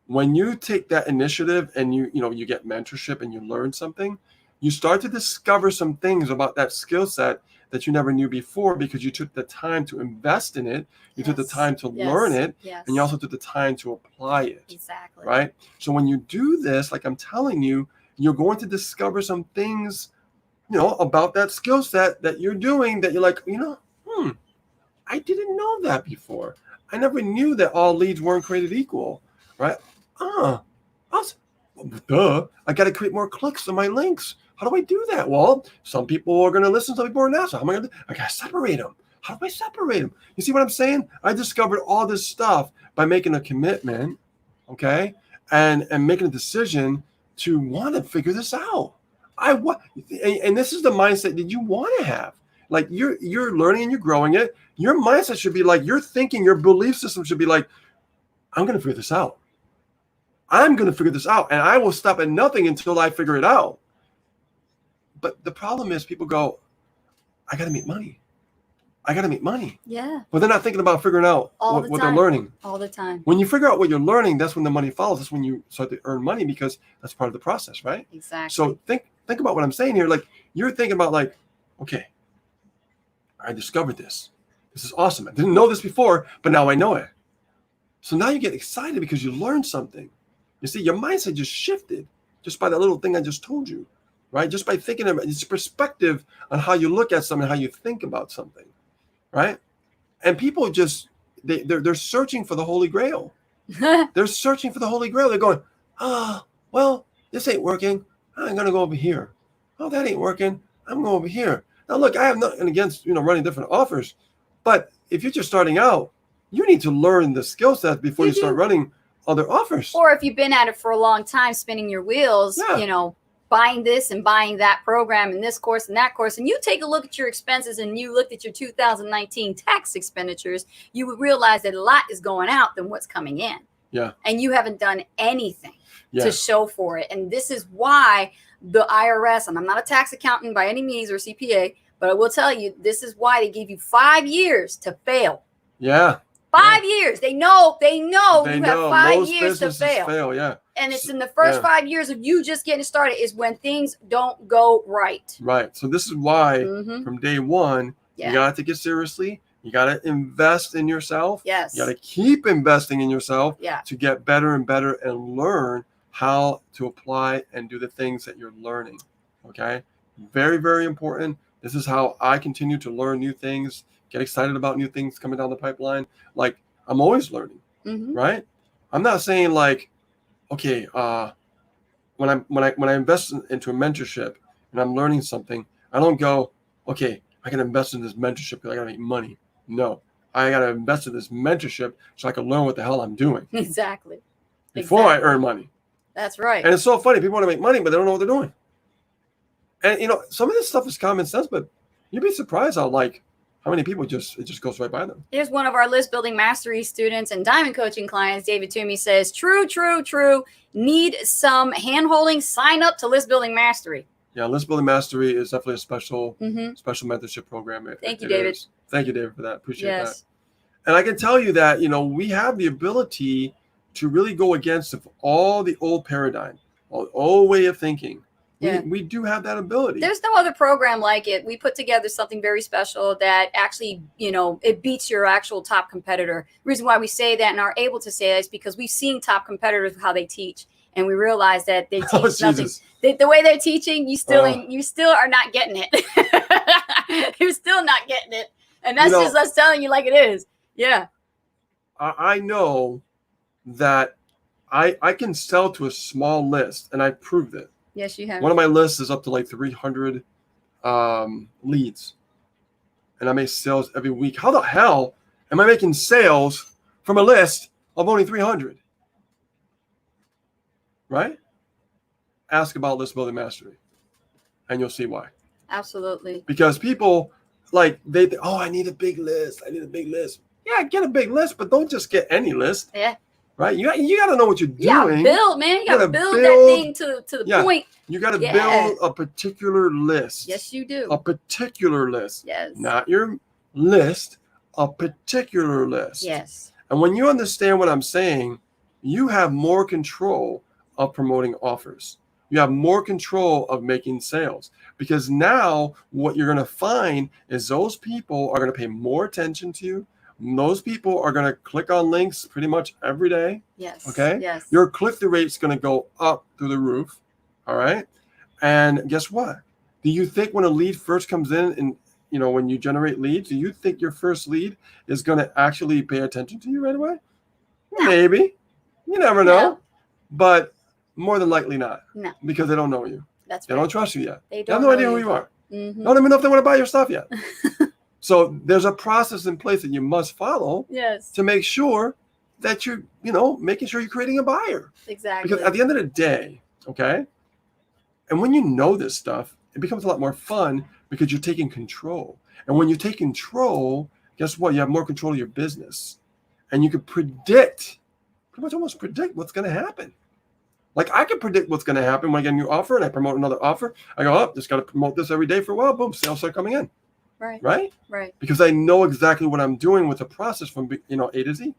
A: when you take that initiative and you get mentorship and you learn something, you start to discover some things about that skill set that you never knew before because you took the time to invest in it, you took the time to learn it, and you also took the time to apply it.
B: Exactly.
A: Right? So when you do this, like I'm telling you, you're going to discover some things, about that skill set that you're doing that you're like, I didn't know that before. I never knew that all leads weren't created equal, right? Duh, I got to create more clicks on my links. How do I do that? Well, some people are going to listen, some people are not. So how am I going to do? I got to separate them. How do I separate them? You see what I'm saying? I discovered all this stuff by making a commitment, okay, and making a decision to want to figure this out. And this is the mindset that you want to have. Like you're learning and you're growing it. Your mindset should be like, your thinking, your belief system should be like, I'm going to figure this out. I'm going to figure this out, and I will stop at nothing until I figure it out. But the problem is people go, I got to make money. I got to make money.
B: Yeah.
A: But they're not thinking about figuring out what they're learning.
B: All the time.
A: When you figure out what you're learning, that's when the money follows. That's when you start to earn money because that's part of the process, right?
B: Exactly.
A: So think about what I'm saying here. Like you're thinking about like, okay, I discovered this. This is awesome. I didn't know this before, but now I know it. So now you get excited because you learned something. You see, your mindset just shifted just by that little thing I just told you, right? Just by thinking about it's perspective on how you look at something, how you think about something, right? And people just, they're searching for the Holy Grail. They're searching for the Holy Grail. They're going, well, this ain't working. I'm going to go over here. Oh, that ain't working. I'm going over here. Now, look, I have nothing against, running different offers. But if you're just starting out, you need to learn the skill set before you start running other offers.
B: Or if you've been at it for a long time, spinning your wheels, buying this and buying that program and this course and that course, and you take a look at your expenses and you looked at your 2019 tax expenditures, you would realize that a lot is going out than what's coming in.
A: Yeah.
B: And you haven't done anything to show for it. And this is why the IRS, and I'm not a tax accountant by any means or CPA, but I will tell you, this is why they give you 5 years to fail.
A: Yeah.
B: 5 years. They know you have 5 years to fail.
A: Yeah.
B: And it's in the first 5 years of you just getting started is when things don't go right.
A: Right. So this is why from day one, you got to take it seriously. You got to invest in yourself.
B: Yes.
A: You got to keep investing in yourself
B: to
A: get better and better and learn how to apply and do the things that you're learning. Okay. Very, very important. This is how I continue to learn new things, get excited about new things coming down the pipeline. Like I'm always learning, right? I'm not saying like, okay, when I invest into a mentorship and I'm learning something, I don't go, okay, I can invest in this mentorship because I got to make money. No, I got to invest in this mentorship so I can learn what the hell I'm doing.
B: Exactly.
A: Before I earn money.
B: That's right.
A: And it's so funny. People want to make money, but they don't know what they're doing. And some of this stuff is common sense, but you'd be surprised how many people it just goes right by them.
B: Here's one of our list building mastery students and diamond coaching clients, David Toomey, says, true. Need some hand holding, sign up to list building mastery.
A: Yeah, list building mastery is definitely a special mentorship program.
B: Thank you, David.
A: Thank you, David, for that. Appreciate that. And I can tell you that, we have the ability to really go against all the old paradigm, all the old way of thinking. Yeah. We do have that ability.
B: There's no other program like it. We put together something very special that actually, it beats your actual top competitor. The reason why we say that and are able to say that is because we've seen top competitors how they teach, and we realize that they teach nothing. The way they're teaching, you still are not getting it. You're still not getting it, and that's just us telling you like it is. Yeah.
A: I know that I can sell to a small list, and I proved it.
B: Yes, you have.
A: One of my lists is up to like 300 leads, and I make sales every week. How the hell am I making sales from a list of only 300? right? Ask about list building mastery, and you'll see why.
B: Absolutely.
A: Because people like they think, oh, I need a big list. I need a big list. Yeah, get a big list, but don't just get any list.
B: Yeah.
A: Right? You got to know what you're doing.
B: Build, man. You got to build that thing to the point.
A: You got to build a particular list.
B: Yes, you do.
A: A particular list.
B: Yes.
A: Not your list, a particular list.
B: Yes.
A: And when you understand what I'm saying, you have more control of promoting offers. You have more control of making sales, because now what you're going to find is those people are going to pay more attention to you. Those people are going to click on links pretty much every day.
B: Yes.
A: Okay.
B: Yes.
A: Your click-through rate is going to go up through the roof. All right. And guess what? Do you think when a lead first comes in, and when you generate leads, do you think your first lead is going to actually pay attention to you right away?
B: No.
A: Maybe. You never know.
B: No.
A: But more than likely not.
B: No.
A: Because they don't know you.
B: That's
A: They
B: right.
A: don't trust you yet.
B: They
A: They have
B: don't
A: no idea
B: know
A: who you are.
B: Mm-hmm.
A: Don't even know if they want to buy your stuff yet. So there's a process in place that you must follow
B: Yes.
A: to make sure that you're, making sure you're creating a buyer.
B: Exactly.
A: Because at the end of the day, okay, and when you know this stuff, it becomes a lot more fun because you're taking control. And when you take control, guess what? You have more control of your business. And you can pretty much almost predict what's going to happen. Like I can predict what's going to happen when I get a new offer and I promote another offer. I go, oh, just got to promote this every day for a while. Boom, sales start coming in.
B: Right.
A: Right?
B: Right.
A: Because I know exactly what I'm doing with the process from, A to Z.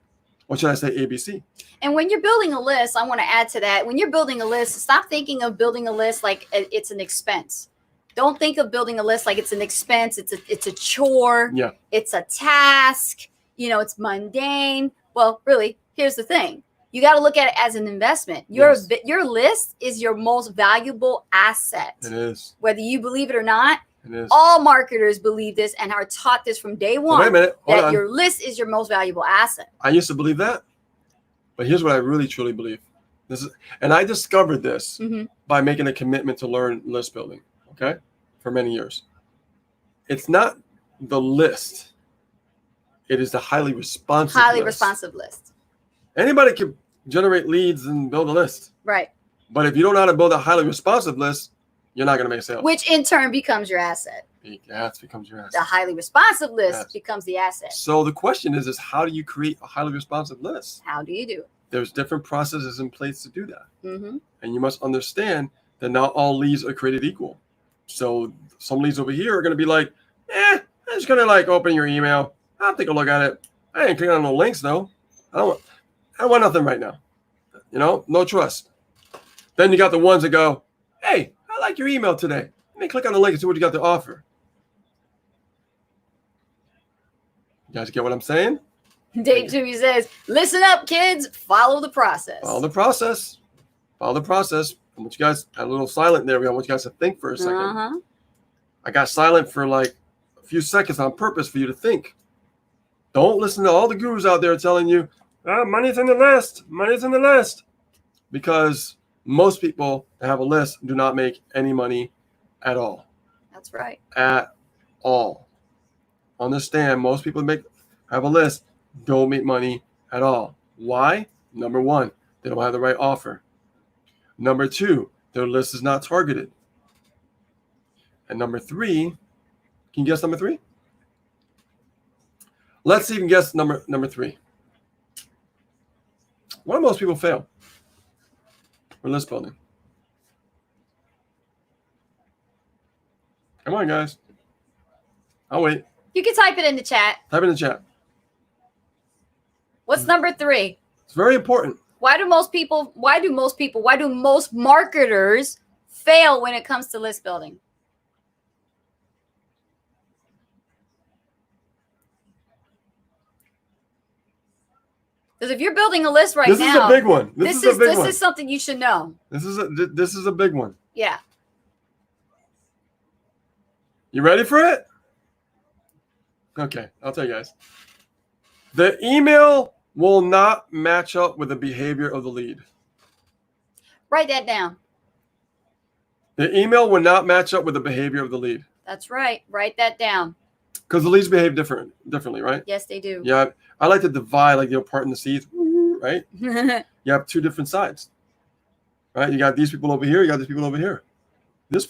A: Or should I say ABC?
B: And when you're building a list, I want to add to that. When you're building a list, stop thinking of building a list like it's an expense. Don't think of building a list like it's an expense. It's a chore.
A: Yeah.
B: It's a task. It's mundane. Well, really, here's the thing. You got to look at it as an investment. Your list is your most valuable asset.
A: It is.
B: Whether you believe it or not,
A: It is.
B: all marketers believe this and are taught this from day one.
A: Wait a minute. Hold on.
B: Your list is your most valuable asset.
A: I used to believe that, but here's what I really truly believe. And I discovered this
B: Mm-hmm.
A: by making a commitment to learn list building, okay, for many years. It's not the list. It is the highly responsive list.
B: Responsive list.
A: Anybody can generate leads and build a list.
B: Right.
A: But if you don't know how to build a highly responsive list, you're not going to make sales.
B: Which in turn becomes your asset.
A: That becomes your asset.
B: The highly responsive list
A: Yes.
B: becomes the asset.
A: So the question is how do you create a highly responsive list?
B: How do you do it?
A: There's different processes in place to do that.
B: Mm-hmm.
A: And you must understand that not all leads are created equal. So some leads over here are going to be like, I'm just going to open your email. I'll take a look at it. I ain't clicking on no links though. I don't want nothing right now. No trust. Then you got the ones that go, hey, I like your email today. Let me click on the link and see what you got to offer. You guys get what I'm saying?
B: Dave Jimmy says, listen up, kids. Follow the process.
A: Follow the process. Follow the process. I want you guys had a little silent there. I want you guys to think for a second.
B: Uh-huh.
A: I got silent for a few seconds on purpose for you to think. Don't listen to all the gurus out there telling you, money's in the list. Money's in the list. Because most people that have a list do not make any money at all.
B: That's right.
A: At all. Understand, most people have a list, don't make money at all. Why? Number one, they don't have the right offer. Number two, their list is not targeted. And number three, can you guess number three? Let's even guess number three. Why do most people fail for list building? Come on, guys. I'll wait.
B: You can type it in the chat.
A: Type in the chat.
B: What's number 3?
A: It's very important.
B: Why do most marketers fail when it comes to list building? Because if you're building a list right
A: This
B: now,
A: is a big one. This
B: is something you should know.
A: This is a big one.
B: Yeah.
A: You ready for it? Okay, I'll tell you guys. The email will not match up with the behavior of the lead.
B: Write that down.
A: The email will not match up with the behavior of the lead.
B: That's right. Write that down.
A: Because the leads behave differently, right?
B: Yes, they do.
A: Yeah, I like to divide, parting the seeds, right? You have two different sides, right? You got these people over here. You got these people over here. These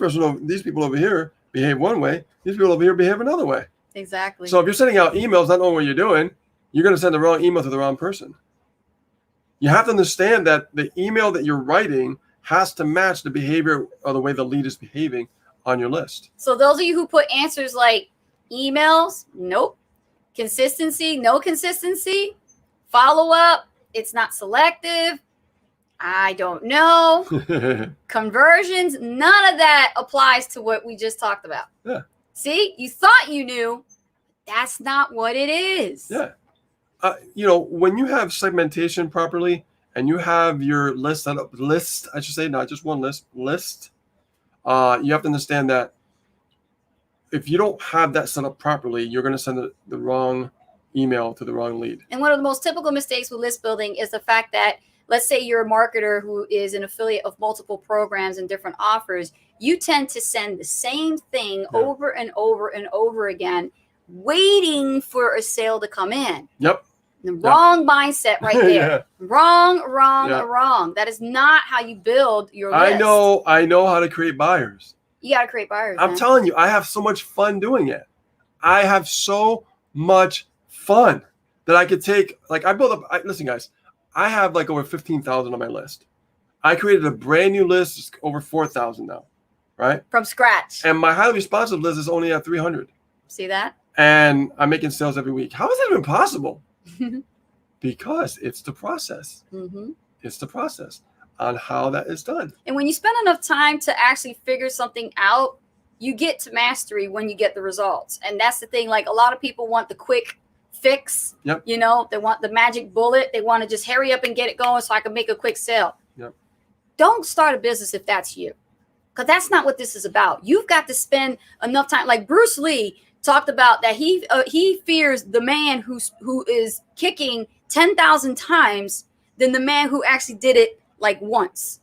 A: people over here behave one way. These people over here behave another way.
B: Exactly.
A: So if you're sending out emails not knowing what you're doing, you're going to send the wrong email to the wrong person. You have to understand that the email that you're writing has to match the behavior or the way the lead is behaving on your list.
B: So those of you who put answers like emails, nope. Consistency, no consistency. Follow up, it's not selective. I don't know. Conversions, none of that applies to what we just talked about.
A: Yeah.
B: See, you thought you knew. That's not what it is.
A: Yeah. When you have segmentation properly and you have your list set up, I should say, not just one list, you have to understand that if you don't have that set up properly, you're going to send the wrong email to the wrong lead.
B: And one of the most typical mistakes with list building is the fact that, let's say you're a marketer who is an affiliate of multiple programs and different offers, you tend to send the same thing over and over and over again, waiting for a sale to come in.
A: Yep.
B: The wrong mindset right there.
A: Yeah.
B: Wrong. That is not how you build your list.
A: I know how to create buyers.
B: You got to create buyers.
A: I'm telling you, I have so much fun doing it. I have so much fun that I could take, like listen guys, I have like over 15,000 on my list. I created a brand new list, it's over 4,000 now, right?
B: From scratch.
A: And my highly responsive list is only at 300.
B: See that?
A: And I'm making sales every week. How is that even possible? Because it's the process.
B: Mm-hmm.
A: It's the process on how that is done.
B: And when you spend enough time to actually figure something out, you get to mastery when you get the results. And that's the thing. Like, a lot of people want the quick fix.
A: Yep.
B: You know, they want the magic bullet. They want to just hurry up and get it going so I can make a quick sale.
A: Yep.
B: Don't start a business if that's you, because that's not what this is about. You've got to spend enough time. Like Bruce Lee talked about that he fears the man who is kicking 10,000 times than the man who actually did it like once.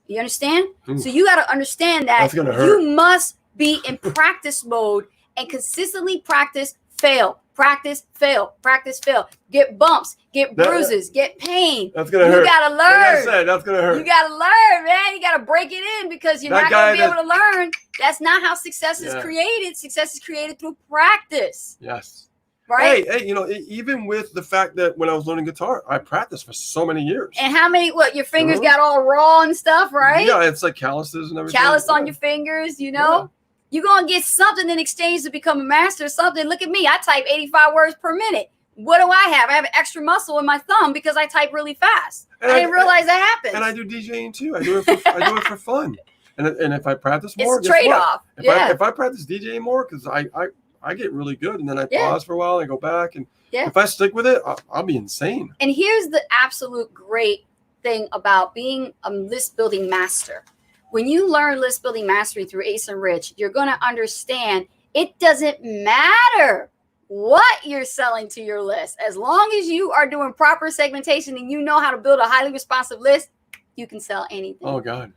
B: You understand? So you got to understand that you must be in practice mode and consistently practice, fail, practice, fail, practice, fail. Get bumps, get bruises, get pain.
A: That's going to hurt.
B: You got to learn.
A: Like I said, that's going to hurt.
B: You got to learn, man. You got to break it in, because you're not going to be able to learn. That's not how success is created. Success is created through practice.
A: Yes.
B: Right?
A: Hey, even with the fact that when I was learning guitar, I practiced for so many years.
B: And how many, your fingers got all raw and stuff, right?
A: Yeah, it's like calluses and everything.
B: Callus on your fingers, you know? Yeah. You're going to get something in exchange to become a master of something. Look at me. I type 85 words per minute. What do I have? I have an extra muscle in my thumb because I type really fast. And I didn't realize that happened.
A: And I do DJing too. I do it for fun. And if I practice more,
B: it's a trade-off.
A: If I practice DJing more, because I get really good, and then I pause for a while and go back. And if I stick with it, I'll be insane.
B: And here's the absolute great thing about being a list building master. When you learn list building mastery through Ace and Rich, you're going to understand it doesn't matter what you're selling to your list. As long as you are doing proper segmentation and you know how to build a highly responsive list, you can sell anything.
A: Oh, God.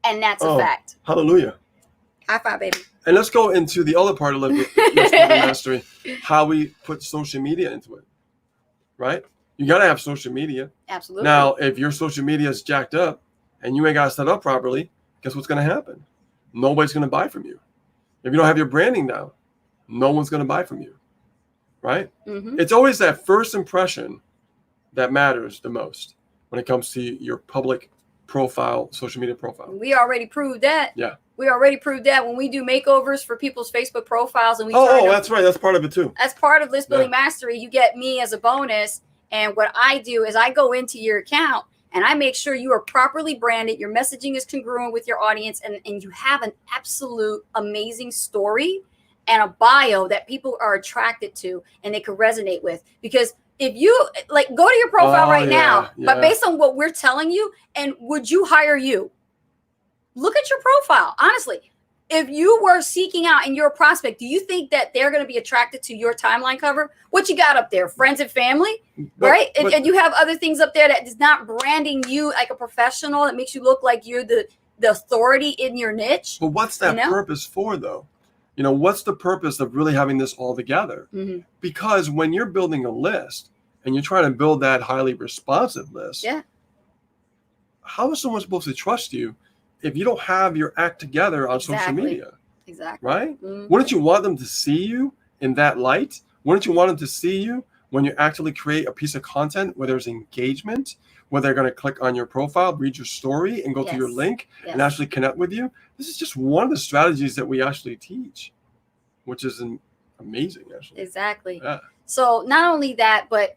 B: And that's a fact.
A: Hallelujah.
B: High five, baby.
A: And let's go into the other part of list building mastery, how we put social media into it, right? You got to have social media.
B: Absolutely.
A: Now, if your social media is jacked up and you ain't got it set up properly, guess what's going to happen? Nobody's going to buy from you. If you don't have your branding down, no one's going to buy from you, right? Mm-hmm. It's always that first impression that matters the most when it comes to your public profile, social media profile.
B: We already proved that.
A: Yeah.
B: We already proved that when we do makeovers for people's Facebook profiles. And we
A: that's right. That's part of it too.
B: That's part of list building mastery. You get me as a bonus. And what I do is I go into your account and I make sure you are properly branded. Your messaging is congruent with your audience, and you have an absolute amazing story and a bio that people are attracted to and they can resonate with. Because if you go to your profile now, but based on what we're telling you, and would you hire you? Look at your profile. Honestly, if you were seeking out and you're a prospect, do you think that they're going to be attracted to your timeline cover? What you got up there? Friends and family, right? And you have other things up there that is not branding you like a professional. That makes you look like you're the authority in your niche.
A: But what's that purpose for, though? What's the purpose of really having this all together? Mm-hmm. Because when you're building a list and you're trying to build that highly responsive list, how is someone supposed to trust you if you don't have your act together on social
B: Exactly.
A: media?
B: Exactly.
A: Right?
B: Mhm.
A: Wouldn't you want them to see you in that light? Wouldn't you want them to see you when you actually create a piece of content where there's engagement, where they're going to click on your profile, read your story, and go to your
B: Yes.
A: link and
B: Yes.
A: actually connect with you? This is just one of the strategies that we actually teach, which is amazing, actually.
B: Exactly.
A: Yeah.
B: So not only that, but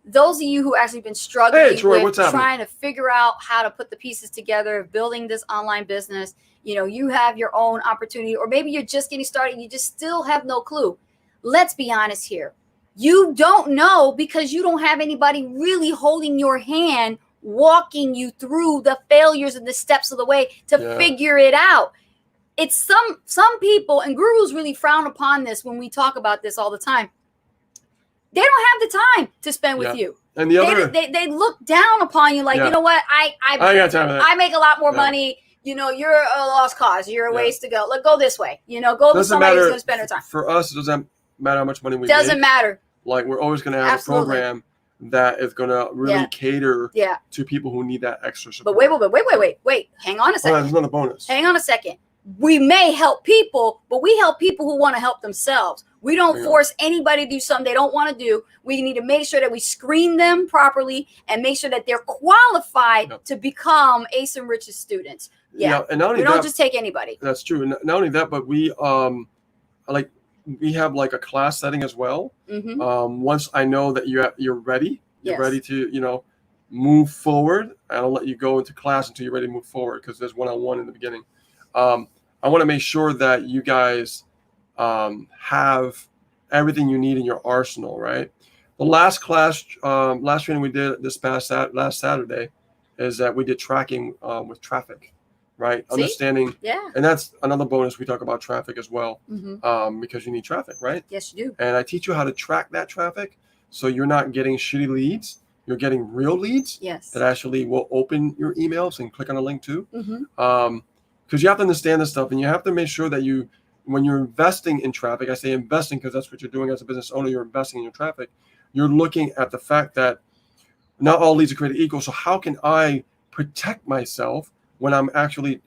B: those of you who actually been struggling
A: Hey, Troy,
B: with
A: what's happening?
B: trying to figure out how to put the pieces together of building this online business, you have your own opportunity, or maybe you're just getting started and you just still have no clue. Let's be honest here. You don't know because you don't have anybody really holding your hand, walking you through the failures and the steps of the way to
A: Yeah.
B: figure it out. It's some people, and gurus really frown upon this when we talk about this all the time. They don't have the time to spend with
A: Yeah.
B: you.
A: And the other,
B: They look down upon you like,
A: Yeah.
B: you know what? I
A: ain't got time for that.
B: I make a lot more
A: Yeah.
B: money. You're a lost cause. You're a
A: Yeah.
B: ways to go. Let go this way. Go with
A: Doesn't
B: somebody who's
A: matter.
B: going to spend their time.
A: For us, it doesn't matter how much money we
B: Doesn't
A: make.
B: matter.
A: Like, we're always going to have
B: Absolutely.
A: a program that is going to really
B: Yeah.
A: cater
B: Yeah.
A: to people who need that extra support.
B: But wait. Hang on a
A: Oh,
B: second.
A: there's another bonus.
B: Hang on a second. We may help people, but we help people who want to help themselves. We don't
A: Yeah.
B: force anybody to do something they don't want to do. We need to make sure that we screen them properly and make sure that they're qualified
A: Yep.
B: to become Ace and Rich's students. Yeah.
A: And not only
B: We don't
A: that,
B: just take anybody.
A: that's true. And not only that, but we have like a class setting as well.
B: Hmm.
A: Once I know that you're ready,
B: Yes.
A: ready to move forward, I don't let you go into class until you're ready to move forward, because there's one-on-one in the beginning. I want to make sure that you guys have everything you need in your arsenal, right? The last class, last training we did last Saturday, is that we did tracking with traffic, right?
B: See?
A: Understanding,
B: Yeah.
A: and that's another bonus. We talk about traffic as well,
B: Hmm.
A: because you need traffic, right?
B: Yes, you do.
A: And I teach you how to track that traffic, so you're not getting shitty leads. You're getting real leads
B: Yes.
A: that actually will open your emails and click on a link too.
B: Hmm.
A: Because you have to understand this stuff, and you have to make sure that when you're investing in traffic, I say investing because that's what you're doing as a business owner. You're investing in your traffic. You're looking at the fact that not all leads are created equal. So how can I protect myself when I'm actually,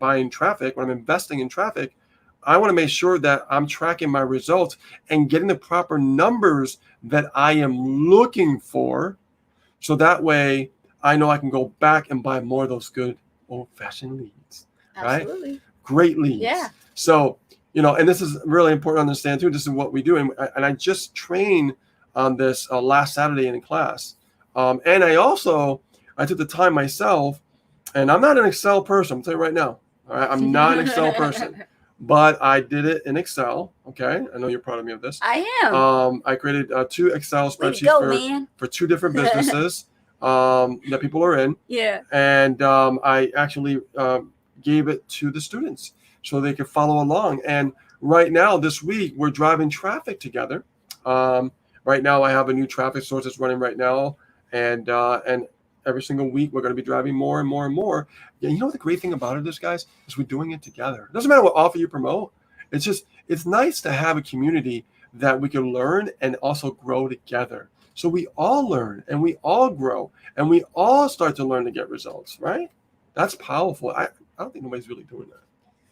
A: buying traffic, when I'm investing in traffic? I want to make sure that I'm tracking my results and getting the proper numbers that I am looking for. So that way I know I can go back and buy more of those good old-fashioned leads. Right?
B: Absolutely.
A: Great leads.
B: Yeah.
A: So, and this is really important to understand too. This is what we do. And I just trained on this last Saturday in class. And I took the time myself, and I'm not an Excel person. I'm telling you right now. All right. I'm not an Excel person, but I did it in Excel. Okay. I know you're proud of me of this.
B: I am.
A: I created 2 Excel
B: Way to
A: spreadsheets
B: go, man.
A: for 2 different businesses that people are in.
B: Yeah.
A: And I actually gave it to the students so they could follow along. And right now, this week, we're driving traffic together. Right now, I have a new traffic source that's running right now. And every single week, we're going to be driving more and more and more. Yeah, you know what the great thing about it is, guys, is we're doing it together. It doesn't matter what offer you promote. It's nice to have a community that we can learn and also grow together. So we all learn and we all grow and we all start to learn to get results, right? That's powerful. I don't think nobody's really doing that.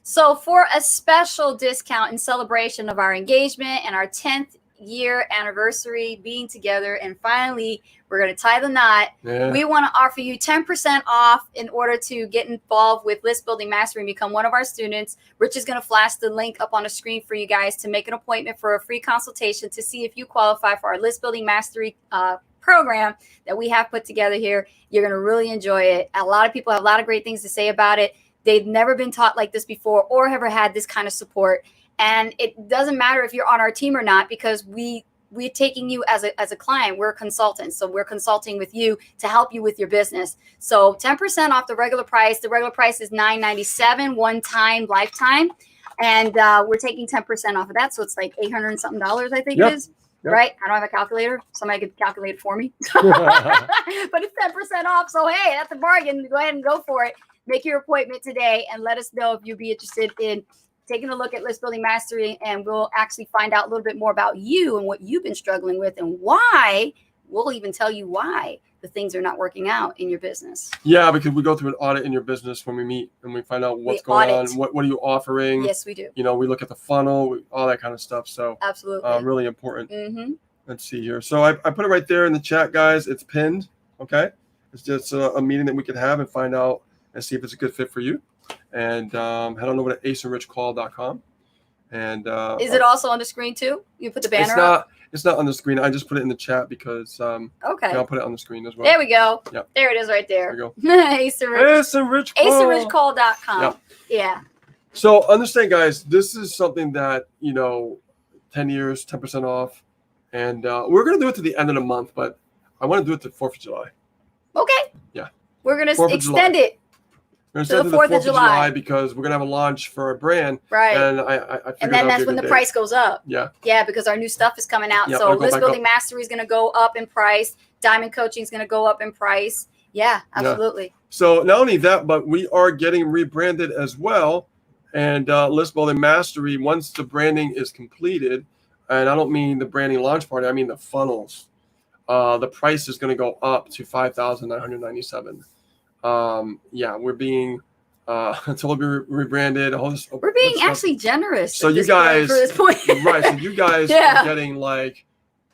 B: So for a special discount in celebration of our engagement and our 10th year anniversary being together, and finally we're going to tie the knot, we want to offer you 10% off in order to get involved with List Building Mastery and become one of our students. Rich is going to flash the link up on the screen for you guys to make an appointment for a free consultation to see if you qualify for our List Building Mastery program that we have put together here. You're going to really enjoy it. A lot of people have a lot of great things to say about it. They've never been taught like this before or ever had this kind of support. And it doesn't matter if you're on our team or not, because we're taking you as a client. We're consultants. So we're consulting with you to help you with your business. So 10% off the regular price. The regular price is $997, one time, lifetime. And we're taking 10% off of that. So it's like $800 and something, I think it is. Yep. Right? I don't have a calculator. Somebody could calculate it for me. But it's 10% off. So, hey, that's a bargain. Go ahead and go for it. Make your appointment today and let us know if you'd be interested in taking a look at List Building Mastery, and we'll actually find out a little bit more about you and what you've been struggling with and why we'll even tell you why the things are not working out in your business.
A: Yeah, because we go through an audit in your business when we meet and we find out what's going on, what are you offering.
B: Yes, we do.
A: You know, we look at the funnel, all that kind of stuff. So
B: absolutely,
A: really important.
B: Mm-hmm.
A: Let's see here. So I put it right there in the chat, guys. It's pinned. Okay, it's just a meeting that we could have and find out and see if it's a good fit for you. And head on over to aceandrichcall.com. And
B: is it also on the screen too? You put the banner up?
A: It's not on the screen. I just put it in the chat because
B: okay.
A: I'll put it on the screen as well.
B: There we go.
A: Yep.
B: There it is right there.
A: There we go.
B: Ace and Rich. aceandrichcall.com.
A: Yep.
B: Yeah.
A: So understand, guys, this is something that, 10 years, 10% off. And we're going to do it to the end of the month, but I want to do it to 4th of July.
B: Okay.
A: Yeah.
B: We're going to extend it.
A: We're going to the 4th of July because we're going to have a launch for our brand.
B: Right.
A: And I figured
B: and then that's when the price goes up.
A: Yeah.
B: Yeah, because our new stuff is coming out.
A: Yep,
B: so List Building Mastery is going to go up in price. Diamond Coaching is going to go up in price. Yeah, absolutely.
A: Yeah. So not only that, but we are getting rebranded as well. And List Building Mastery, once the branding is completed, and I don't mean the branding launch party, I mean the funnels. The price is going to go up to $5,997. Yeah, we're being totally rebranded.
B: We're being actually generous.
A: So you guys,
B: for this point.
A: right? So you guys are getting like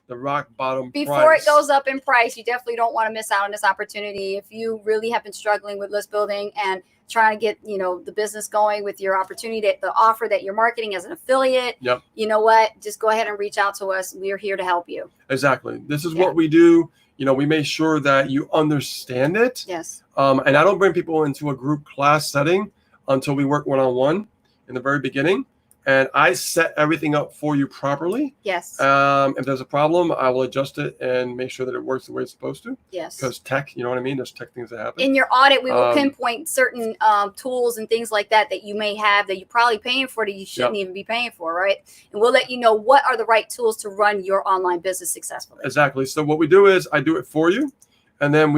A: the rock bottom
B: before
A: price.
B: It goes up in price. You definitely don't want to miss out on this opportunity. If you really have been struggling with list building and trying to get the business going with your opportunity, the offer that you're marketing as an affiliate,
A: yep.
B: You know what? Just go ahead and reach out to us. We are here to help you.
A: Exactly. This is what we do. We make sure that you understand it.
B: Yes.
A: And I don't bring people into a group class setting until we work one-on-one in the very beginning. And I set everything up for you properly.
B: Yes.
A: If there's a problem, I will adjust it and make sure that it works the way it's supposed to.
B: Yes.
A: Because tech, you know what I mean? There's tech things that happen.
B: In your audit, we will pinpoint certain tools and things like that you may have that you're probably paying for that you shouldn't even be paying for, right? And we'll let you know what are the right tools to run your online business successfully.
A: Exactly. So what we do is I do it for you, and then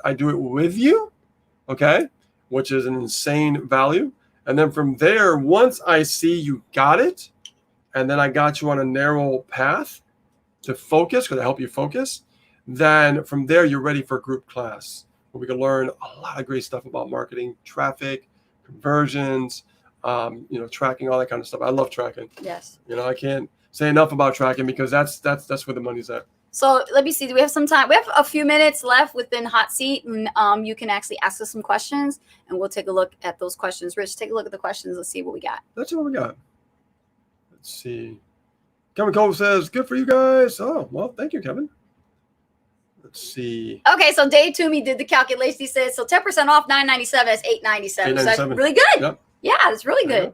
A: I do it with you, okay? Which is an insane value. And then from there, once I see you got it, and then I got you on a narrow path to focus, because I help you focus, then from there, you're ready for a group class where we can learn a lot of great stuff about marketing, traffic, conversions, tracking, all that kind of stuff. I love tracking.
B: Yes.
A: I can't say enough about tracking because that's where the money's at.
B: So let me see. Do we have some time? We have a few minutes left within Hot Seat, and you can actually ask us some questions, and we'll take a look at those questions. Rich, take a look at the questions. Let's see what we got.
A: That's what we got. Let's see. Kevin Cole says, "Good for you guys." Oh, well, thank you, Kevin. Let's see.
B: Okay, so Dave Toomey did the calculation. He said, so 10% off $997 is $897. So that's really good.
A: Yep.
B: Yeah, that's really good.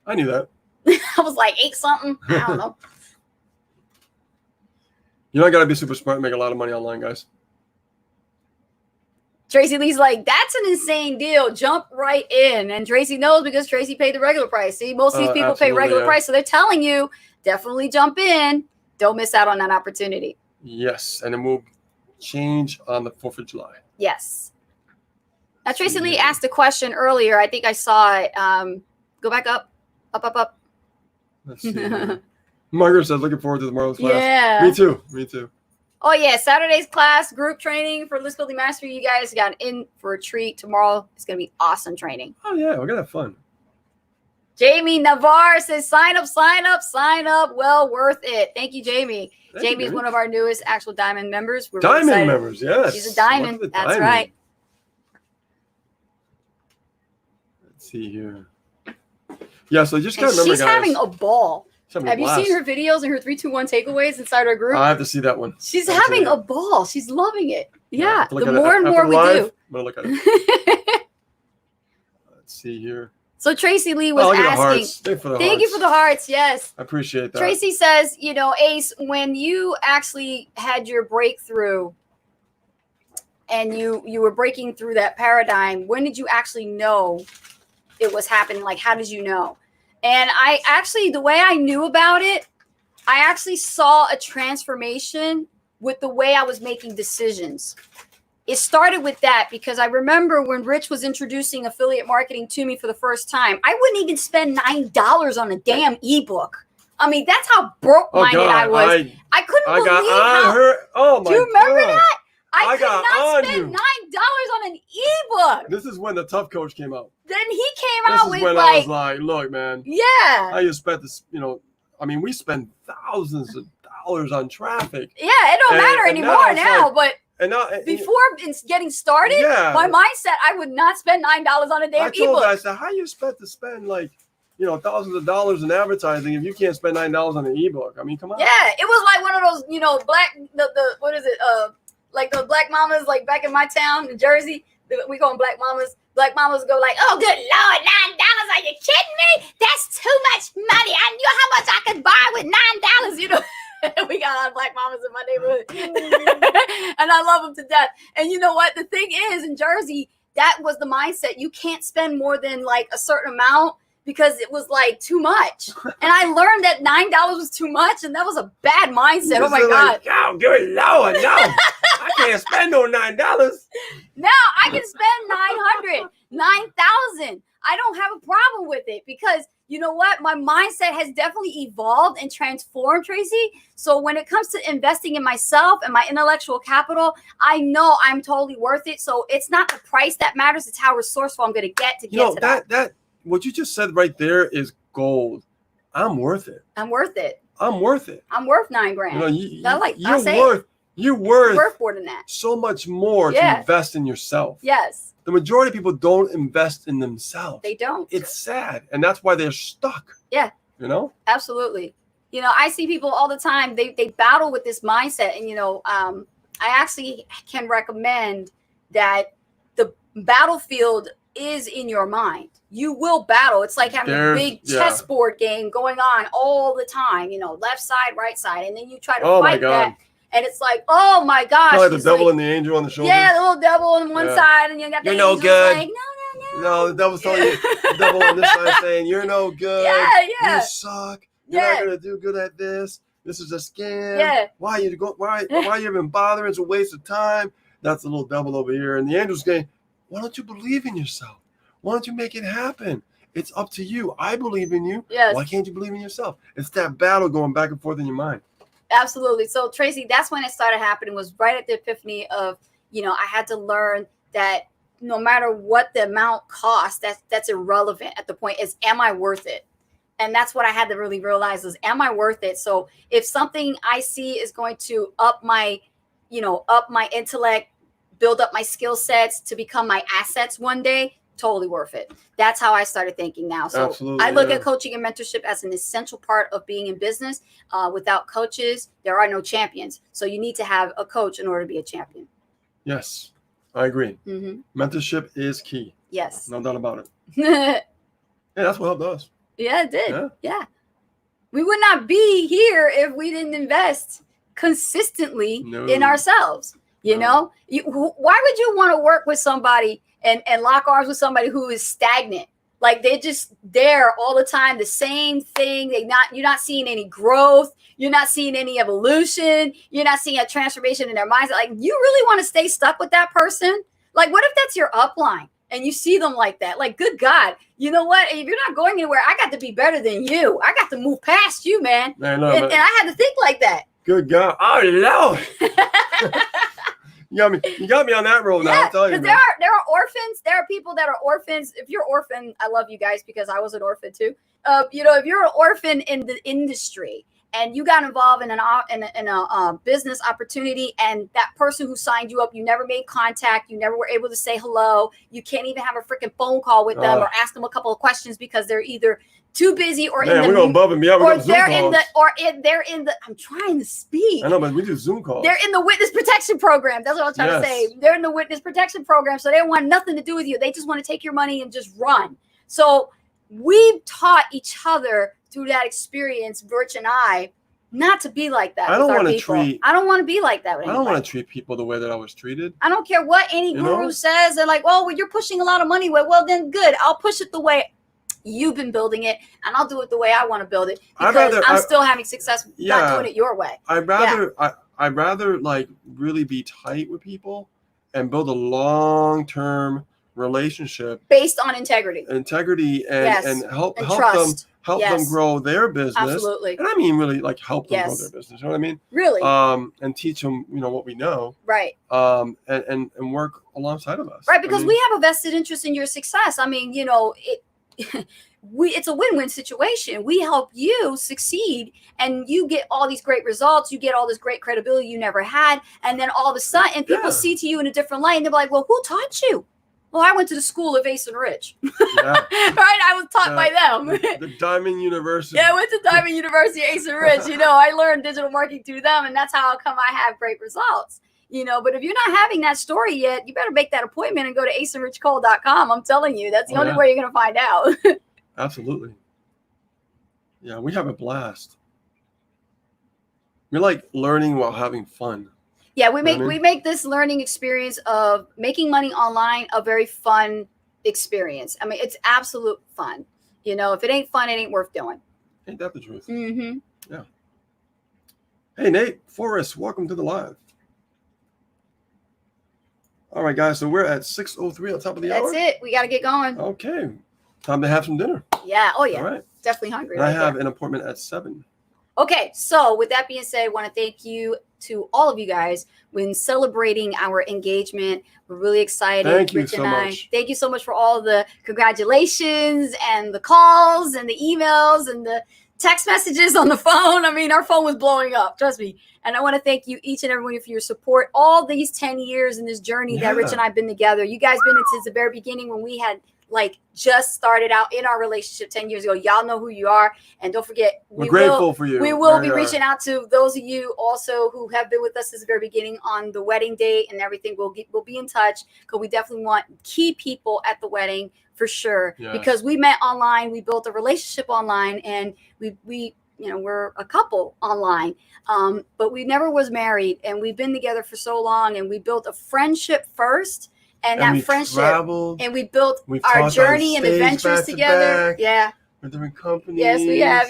A: I knew that.
B: I was like 8 something. I don't know.
A: You don't got to be super smart and make a lot of money online, guys.
B: Tracy Lee's like, that's an insane deal. Jump right in. And Tracy knows because Tracy paid the regular price. See, most of these people pay regular price. So they're telling you, definitely jump in. Don't miss out on that opportunity.
A: Yes. And then we'll change on the 4th of July.
B: Yes. Now, Tracy Lee asked a question earlier. I think I saw it. Go back up. Up.
A: Let's see. Margaret says, looking forward to tomorrow's class.
B: Yeah.
A: Me too.
B: Oh, yeah. Saturday's class, group training for List Building Mastery. You guys got in for a treat tomorrow. It's going to be awesome training.
A: Oh, yeah. We're going to have fun.
B: Jamie Navarre says, sign up. Well, worth it. Thank you, Jamie. Jamie is one of our newest actual Diamond members. We're
A: Diamond members, yes.
B: She's a Diamond. That's right.
A: Let's see here. Yeah, so just got to remember,
B: she's having a ball.
A: Have
B: you seen her videos and her 3-2-1 takeaways inside our group?
A: I have to see that one.
B: She's having a ball. She's loving it. Yeah. The
A: more
B: and more we do.
A: I'm going to look at it. Let's see here.
B: So Tracy Lee was asking. Thank you for the hearts. Yes.
A: I appreciate that.
B: Tracy says, Ace, when you actually had your breakthrough and you were breaking through that paradigm, when did you actually know it was happening? Like, how did you know? And the way I knew about it, I actually saw a transformation with the way I was making decisions. It started with that because I remember when Rich was introducing affiliate marketing to me for the first time, I wouldn't even spend $9 on a damn ebook. I mean, that's how broke-minded I was. I couldn't
A: I
B: believe
A: got
B: how.
A: on her. Oh my
B: Do you remember
A: God.
B: that? I
A: I
B: could
A: got
B: not
A: on
B: spend
A: you.
B: $9 on an ebook.
A: This is when the Tough Coach came out.
B: Then he came
A: This
B: out
A: is
B: with
A: when I was like, look, man,
B: yeah,
A: how you spent this, I mean, we spend thousands of dollars on traffic.
B: yeah. It don't matter
A: and
B: anymore
A: it's
B: now,
A: like-
B: but
A: And now,
B: before getting started,
A: yeah,
B: my mindset, I would not spend $9 on a
A: I
B: damn
A: told
B: ebook.
A: her, I said, how you spend like, thousands of dollars in advertising if you can't spend $9 on an ebook? I mean, come on.
B: Yeah, it was like one of those, black the what is it? Like those black mamas, like back in my town in Jersey, we call them black mamas. Black mamas go like, "Oh, good Lord, $9? Are you kidding me? That's too much money. I knew how much I could buy with $9." We got a lot of black mamas in my neighborhood, and I love them to death. And you know what? The thing is, in Jersey, that was the mindset. You can't spend more than like a certain amount, because it was like too much. And I learned that $9 was too much, and that was a bad mindset. Oh my God.
A: Like, oh, good Lord, no. I can't spend no $9.
B: Now I can spend 9,000. I don't have a problem with it, because you know what? My mindset has definitely evolved and transformed, Tracy. So when it comes to investing in myself and my intellectual capital, I know I'm totally worth it. So it's not the price that matters. It's how resourceful I'm going to get to that.
A: What you just said right there is gold. I'm worth it.
B: I'm worth it.
A: I'm worth it.
B: I'm worth $9,000.
A: You're worth
B: more than that.
A: so much more to invest in yourself.
B: Yes.
A: The majority of people don't invest in themselves.
B: They don't.
A: It's sad. And that's why they're stuck.
B: Yeah. Absolutely. I see people all the time. They battle with this mindset. And, I actually can recommend that the battlefield is in your mind. You will battle. It's like having a big chessboard game going on all the time, left side, right side. And then you try to fight that. And it's like, oh my gosh.
A: Like the devil and the angel on the shoulder.
B: Yeah, the little devil on one side, and you got the angel like, no.
A: No, the devil's telling you, the devil on this side saying, you're no good.
B: Yeah.
A: You suck. You're not gonna do good at this. This is a scam.
B: Yeah.
A: Why you even bothering? It's a waste of time. That's the little devil over here. And the angel's saying, why don't you believe in yourself? Why don't you make it happen? It's up to you. I believe in you.
B: Yes.
A: Why can't you believe in yourself? It's that battle going back and forth in your mind.
B: Absolutely. So Tracy, that's when it started happening, was right at the epiphany of, I had to learn that no matter what the amount costs, that's irrelevant at the point is, am I worth it? And that's what I had to really realize is, am I worth it? So if something I see is going to up my intellect, build up my skill sets to become my assets one day, totally worth it. That's how I started thinking now. So
A: absolutely,
B: I look at coaching and mentorship as an essential part of being in business. Without coaches, there are no champions. So you need to have a coach in order to be a champion.
A: Yes, I agree.
B: Mm-hmm.
A: Mentorship is key.
B: Yes.
A: No doubt about it. Yeah, that's what helped us.
B: Yeah, it did. Yeah. We would not be here if we didn't invest consistently in ourselves. Why would you want to work with somebody and lock arms with somebody who is stagnant? Like, they're just there all the time, the same thing. You're not seeing any growth. You're not seeing any evolution. You're not seeing a transformation in their mindset. Like, you really want to stay stuck with that person? Like, what if that's your upline and you see them like that? Like, good God, you know what? If you're not going anywhere, I got to be better than you. I got to move past you, man. And I had to think like that.
A: Good God. Oh, Lord. You got me on that road now. I'll tell you.
B: There are orphans. There are people that are orphans. If you're orphan, I love you guys because I was an orphan too. If you're an orphan in the industry and you got involved in a business opportunity, and that person who signed you up, you never made contact, you never were able to say hello, you can't even have a freaking phone call with them or ask them a couple of questions because they're either too busy or
A: we're going above and beyond.
B: Or they're in the. I'm trying to speak.
A: I know, but we do Zoom calls.
B: They're in the witness protection program. That's what I'm trying to say. They're in the witness protection program, so they want nothing to do with you. They just want to take your money and just run. So we've taught each other through that experience, Birch and I, not to be like that. I don't want to be like that with anybody.
A: I don't want to treat people the way that I was treated.
B: I don't care what any guru says. They're like, well, you're pushing a lot of money. Well, then good. I'll push it the way you've been building it, and I'll do it the way I want to build it, because I'm still having success not doing it your way.
A: I'd rather like really be tight with people and build a long-term relationship
B: based on integrity
A: and help them help them
B: Yes.
A: grow their business.
B: Absolutely.
A: And I mean, really like help them grow
B: Yes.
A: their business. You know what I mean?
B: Really.
A: And teach them, what we know.
B: Right.
A: And work alongside of us.
B: Right. Because we have a vested interest in your success. I mean, it's a win-win situation. We help you succeed and you get all these great results. You get all this great credibility you never had. And then all of a sudden people see to you in a different light and they're like, well, who taught you? Well, I went to the school of Ace and Rich.
A: Yeah.
B: Right? I was taught by them.
A: The Diamond University.
B: Yeah, I went to Diamond University, Ace and Rich. I learned digital marketing through them, and that's how come I have great results. But if you're not having that story yet, you better make that appointment and go to aceandrichcole.com. I'm telling you, that's the only way you're going to find out.
A: Absolutely. Yeah, we have a blast. We're like learning while having fun.
B: Yeah, we make this learning experience of making money online a very fun experience. I mean, it's absolute fun. If it ain't fun, it ain't worth doing.
A: Ain't that the truth?
B: Mm-hmm.
A: Yeah. Hey, Nate Forrest, welcome to the live. All right, guys, so we're at 6:03 on top of the hour.
B: That's it. We got to get going.
A: Okay. Time to have some dinner.
B: Yeah. Oh, yeah.
A: All right.
B: Definitely hungry.
A: And I have an appointment at 7.
B: Okay, so with that being said, I want to thank you to all of you guys when celebrating our engagement. We're really excited.
A: Thank you
B: Rich
A: so
B: and I.
A: much.
B: Thank you so much for all the congratulations and the calls and the emails and the text messages on the phone. I mean, our phone was blowing up, trust me. And I want to thank you each and every one for your support all these 10 years in this journey that Rich and I have been together. You guys been in since the very beginning when we had just started out in our relationship 10 years ago. Y'all know who you are. And don't forget,
A: we're grateful for you.
B: We will be reaching out to those of you also who have been with us since the very beginning on the wedding date and everything. We'll be in touch because we definitely want key people at the wedding for sure.
A: Yes.
B: Because we met online, we built a relationship online, and we're a couple online. But we never was married, and we've been together for so long, and we built a friendship first. And that friendship, and we built our journey and adventures together. Yeah.
A: With different companies.
B: Yes, we have.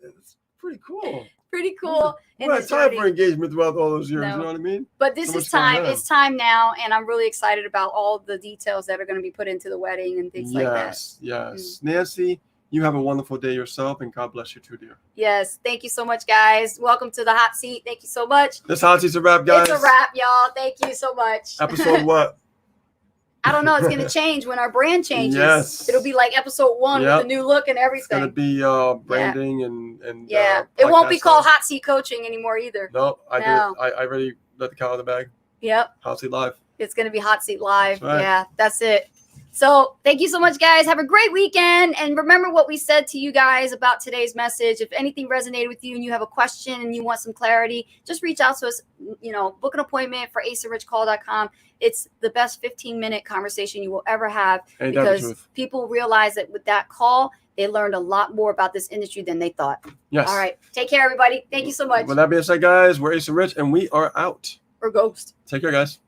A: It's pretty cool.
B: Pretty cool.
A: We had time for engagement throughout all those years. No. You know what I mean?
B: But this is time. It's time now, and I'm really excited about all the details that are going to be put into the wedding and things like that.
A: Yes. Nancy, you have a wonderful day yourself, and God bless you too, dear.
B: Yes. Thank you so much, guys. Welcome to the hot seat. Thank you so much.
A: This hot seat's a wrap, guys.
B: It's a wrap, y'all. Thank you so much.
A: Episode what?
B: I don't know. It's going to change when our brand changes.
A: Yes.
B: It'll be like episode 1 with a new look and everything.
A: It's going to be branding and
B: it won't be called Hot Seat Coaching anymore either.
A: No, I already let the cat out of the bag.
B: Yep.
A: Hot Seat Live.
B: It's going to be Hot Seat Live.
A: That's right.
B: Yeah, that's it. So thank you so much, guys. Have a great weekend. And remember what we said to you guys about today's message. If anything resonated with you and you have a question and you want some clarity, just reach out to us, book an appointment for aceandrichcole.com. It's the best 15-minute conversation you will ever have because people realize that with that call, they learned a lot more about this industry than they thought.
A: Yes.
B: All right. Take care, everybody. Thank you so much.
A: With that being said, guys, we're Ace and Rich, and we are out.
B: Or Ghost.
A: Take care, guys.